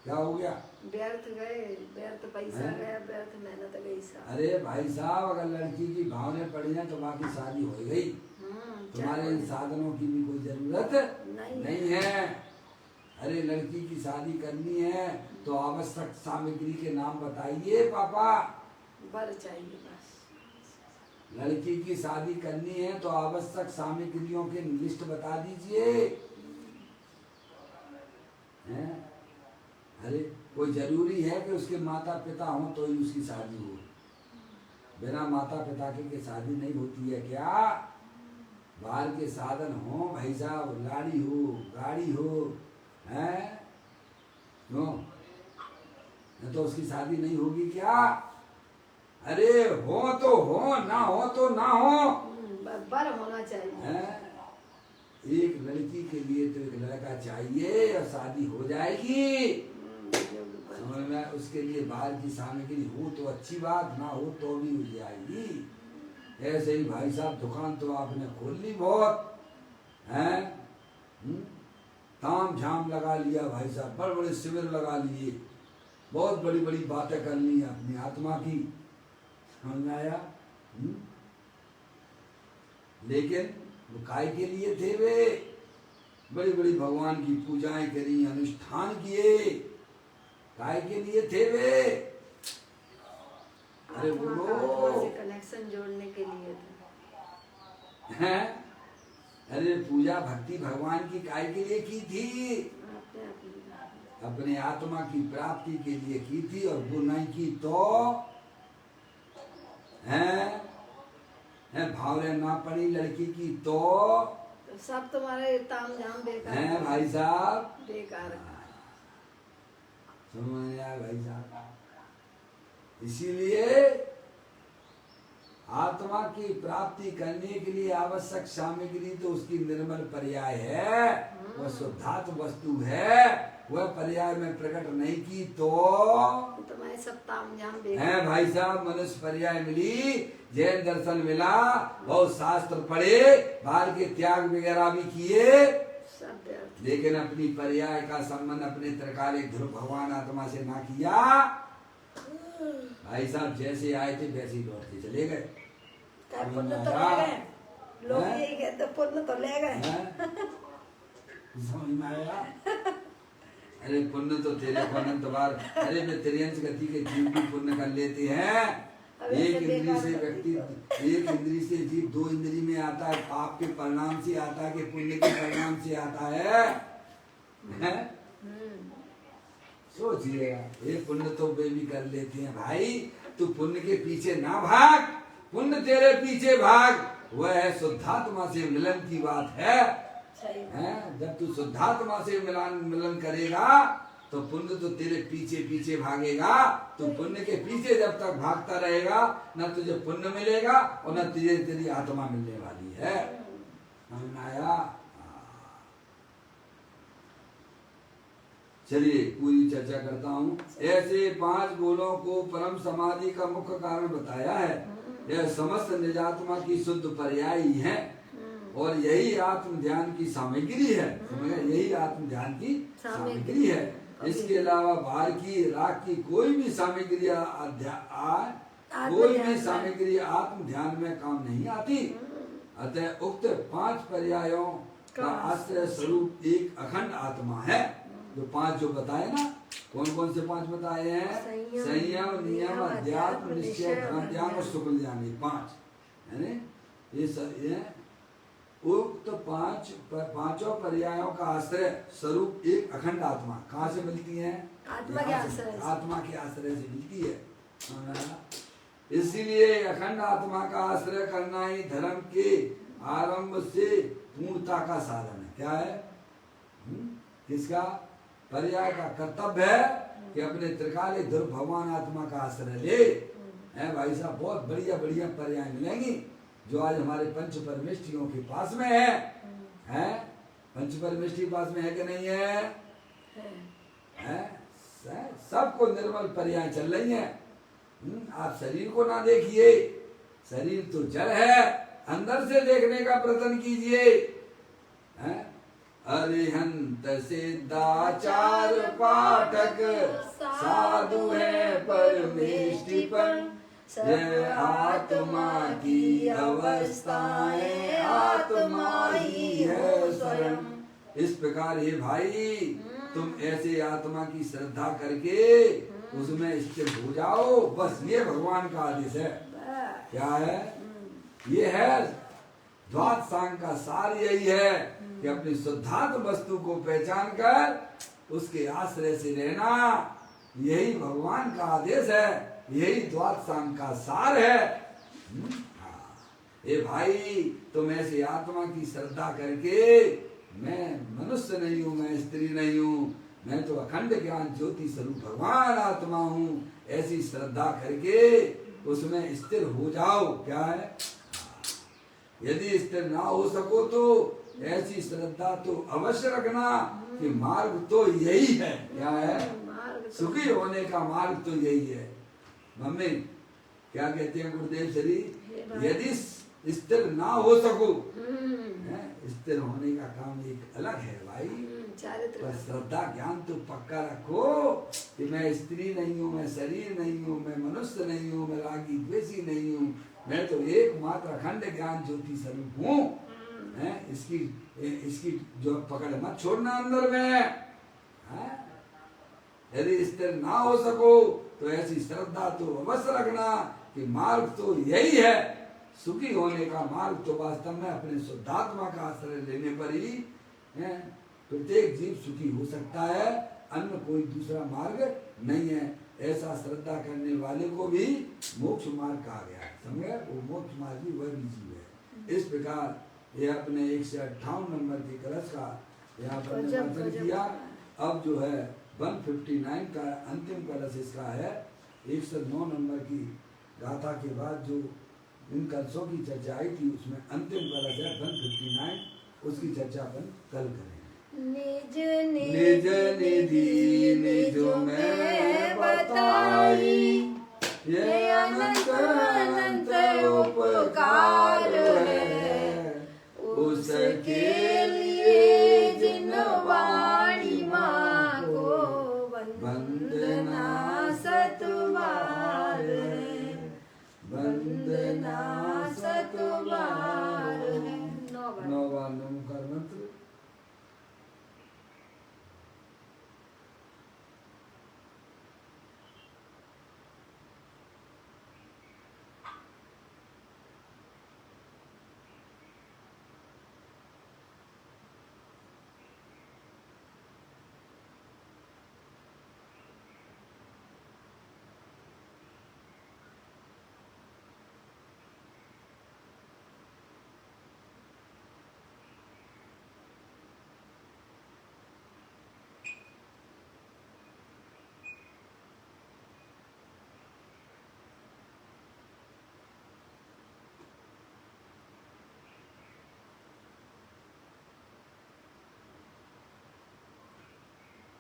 क्या हो गया? व्यर्थ गए, व्यर्थ पैसा गया, व्यर्थ मेहनत गई सब। अरे भाई साहब अगर लड़की की भावने पड़ जाए तो बाकी शादी हो गई। तुम्हारे इन साधनों की भी कोई जरूरत नहीं है। अरे लड़की की शादी करनी है तो आवश्यक सामग्री के नाम बताइए पापा। बर चाहिए बस। लड़की की शादी करनी है तो आवश्यक सामग्रियों के लिस्ट बता दीजिए। अरे कोई जरूरी है कि उसके माता पिता हों तो ही उसकी शादी हो? बिना माता पिता के शादी नहीं होती है क्या? बाहर के साधन हो भाई साहब, लाड़ी हो, गाड़ी हो, हैं क्यों? तो उसकी शादी नहीं होगी क्या? अरे हो तो हो, ना हो तो ना हो, बर होना चाहिए। एक लड़की के लिए तो एक लड़का चाहिए और शादी हो जाएगी। समझ में? उसके लिए बाहर की सामग्री हो तो अच्छी बात, ना हो तो भी हो जाएगी। ऐसे ही भाई साहब दुकान तो आपने खोल ली बहुत हैं, ताम झाम लगा लिया भाई साहब, बड़े बड़े शिविर लगा लिए, बहुत बड़ी बड़ी बातें कर ली अपनी आत्मा की। समझ में आया? लेकिन वो काय के लिए थे? वे बड़ी बड़ी भगवान की पूजाएं करी, अनुष्ठान किए, काय के लिए थे वे? से आत्मा बोलो। का आत्मा से कनेक्शन जोड़ने के लिए था। हैं? अरे पूजा भक्ति भगवान की काय के लिए की थी? अपने अपने अपने आत्मा की प्राप्ति के लिए की थी। और वो नहीं की तो है भावरे ना पड़ी लड़की की तो सब तुम्हारे ताम झाम बेकार है भाई साहब। बेकार। समझ में आया भाई साहब। इसीलिए आत्मा की प्राप्ति करने के लिए आवश्यक सामग्री तो उसकी निर्मल पर्याय है, वह शुद्धात्म वस्तु है। वह पर्याय में प्रकट नहीं की तो तुम्हारे सब ताम झाम है बेकार। भाई साहब। मनुष्य पर्याय मिली, जैन दर्शन मिला, बहुत शास्त्र पढ़े, बाल के त्याग वगैरह भी किए, सब व्यर्थ। लेकिन अपनी पर्याय का संबंध अपने त्रिकालिक ध्रुव भगवान आत्मा से ना किया। भाई साहब जैसे आए थे वैसे ही लौट के चले गए। क्या पुण्य तो ले गए, लोग हैं? यही कहते पुण्य तो ले गए। हैं? समझ में आया? अरे पुण्य तो तेरे को अनंत बार, अरे वे त्रियंश गति के जीव भी पुण्य कर लेते हैं। एक इंद्री से व्यक्ति, एक इंद्री से जीव दो इंद्री में आता है, पाप के परिणाम से आता है कि पुण्य के परिणाम से आता है? सोचिएगा, ये पुण्य तो वे भी कर लेते हैं। भाई तू पुण्य के पीछे ना भाग, पुण्य तेरे पीछे भाग। वह है शुद्धात्मा से मिलन की बात है। जब तू शुद्धात्मा से मिलन करेगा तो पुण्य तो तेरे पीछे पीछे भागेगा। तो पुण्य के पीछे जब तक भागता रहेगा, न तुझे पुण्य मिलेगा और न तुझे तेरी आत्मा मिलने वाली है। आया? चलिए पूरी चर्चा करता हूँ। ऐसे 5 गुणों को परम समाधि का मुख्य कारण बताया है। यह समस्त निजात्मा की शुद्ध पर्याय है और यही आत्म ध्यान की सामग्री है। यही आत्म ध्यान की सामग्री है। इसके अलावा बाहर की राग की कोई भी सामग्री आत्म ध्यान में काम नहीं आती। अतः उक्त 5 पर्यायों का आश्रय स्वरूप एक अखंड आत्मा है। जो 5 जो बताए ना, कौन कौन से 5 बताए हैं? संयम, नियम, अध्यात्म, निश्चय, धर्म ज्ञान और शुक्ल ज्ञान। ये 5 है। ये उक्त 5 पर्यायों का आश्रय स्वरूप एक अखंड आत्मा कहाँ से मिलती है? आत्मा के आश्रय, आत्मा के आश्रय से मिलती है। इसीलिए अखंड आत्मा का आश्रय करना ही धर्म के आरंभ से पूर्णता का साधन है। क्या है? किसका? पर्याय का कर्तव्य है कि अपने त्रिकालिक ध्रुव भगवान आत्मा का आश्रय ले। है भाई साहब, बहुत बढ़िया बढ़िया पर्याय मिलेंगी जो आज हमारे पंच परमेष्ठियों के पास में है? पंच परमेष्ठि पास में है कि नहीं है? सबको निर्मल पर्याय चल रही है। आप शरीर को ना देखिए, शरीर तो जड़ है, अंदर से देखने का प्रयत्न कीजिए। अरिहंत सिद्धाचार पाठक साधु है परमेष्ठिपन। यह आत्मा की अवस्थाएं आत्मा ही है स्वयं। इस प्रकार ये भाई, तुम ऐसे आत्मा की श्रद्धा करके उसमें स्थिर हो जाओ। बस ये भगवान का आदेश है। क्या है? ये है द्वाद सांग का सार। यही है कि अपनी शुद्धात्म वस्तु को पहचान कर उसके आश्रय से रहना। यही भगवान का आदेश है, यही द्वाद सांग का सार है। ए भाई, तुम ऐसी आत्मा की श्रद्धा करके, मैं मनुष्य नहीं हूँ, मैं स्त्री नहीं हूँ, मैं तो अखंड ज्ञान ज्योति स्वरूप भगवान आत्मा हूँ, ऐसी श्रद्धा करके उसमें स्थिर हो जाओ। क्या है? यदि स्थिर ना हो सको तो ऐसी श्रद्धा तो अवश्य रखना कि मार्ग तो यही है। क्या है? सुखी होने का मार्ग तो यही है। मम्मी क्या कहते हैं गुरुदेव श्री? यदि स्थिर ना हो सको, स्थिर होने का काम एक अलग है भाई, पर श्रद्धा ज्ञान तो पक्का रखो कि मैं स्त्री नहीं हूँ, मैं शरीर नहीं हूँ, मैं मनुष्य नहीं हूँ, मैं रागी द्वेषी नहीं हूँ, मैं तो एकमात्र अखंड ज्ञान ज्योति स्वरूप हूँ। इसकी जो पकड़ मत छोड़ना अंदर में। यदि स्थिर ना हो सको तो ऐसी श्रद्धा तो अवश्य रखना कि मार्ग तो यही है, सुखी होने का मार्ग तो वास्तव में अपने शुद्धात्मा का आश्रय लेने पर ही है। प्रत्येक जीव सुखी हो सकता है, अन्य कोई दूसरा मार्ग नहीं है। ऐसा श्रद्धा करने वाले को भी मोक्ष मार्ग कहा गया है, समझे? वो मोक्ष मार्ग ही वह भी जीव है। इस प्रकार यह अपने 158 नंबर के कलश का यहाँ पर निमंत्रण किया। अब जो है 159 का अंतिम कलश इसका है। 109 नंबर की गाथा के बाद जो इन कलशों की चर्चा आई थी उसमें अंतिम कलश है 159, उसकी चर्चा अपन कल करेंगे। निज निज निधि निज में बताई, ये अनंत अनंत उपकार है, उसके लिए जिन वाणी माँ को वंदना सतबार है, वंदना सतबार है। 9 बार नमोकार मंत्र।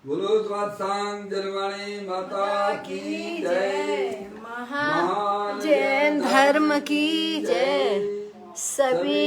बोलो स्वात्सांग जलवाणी माता की जय, महान जैन धर्म की जय। सभी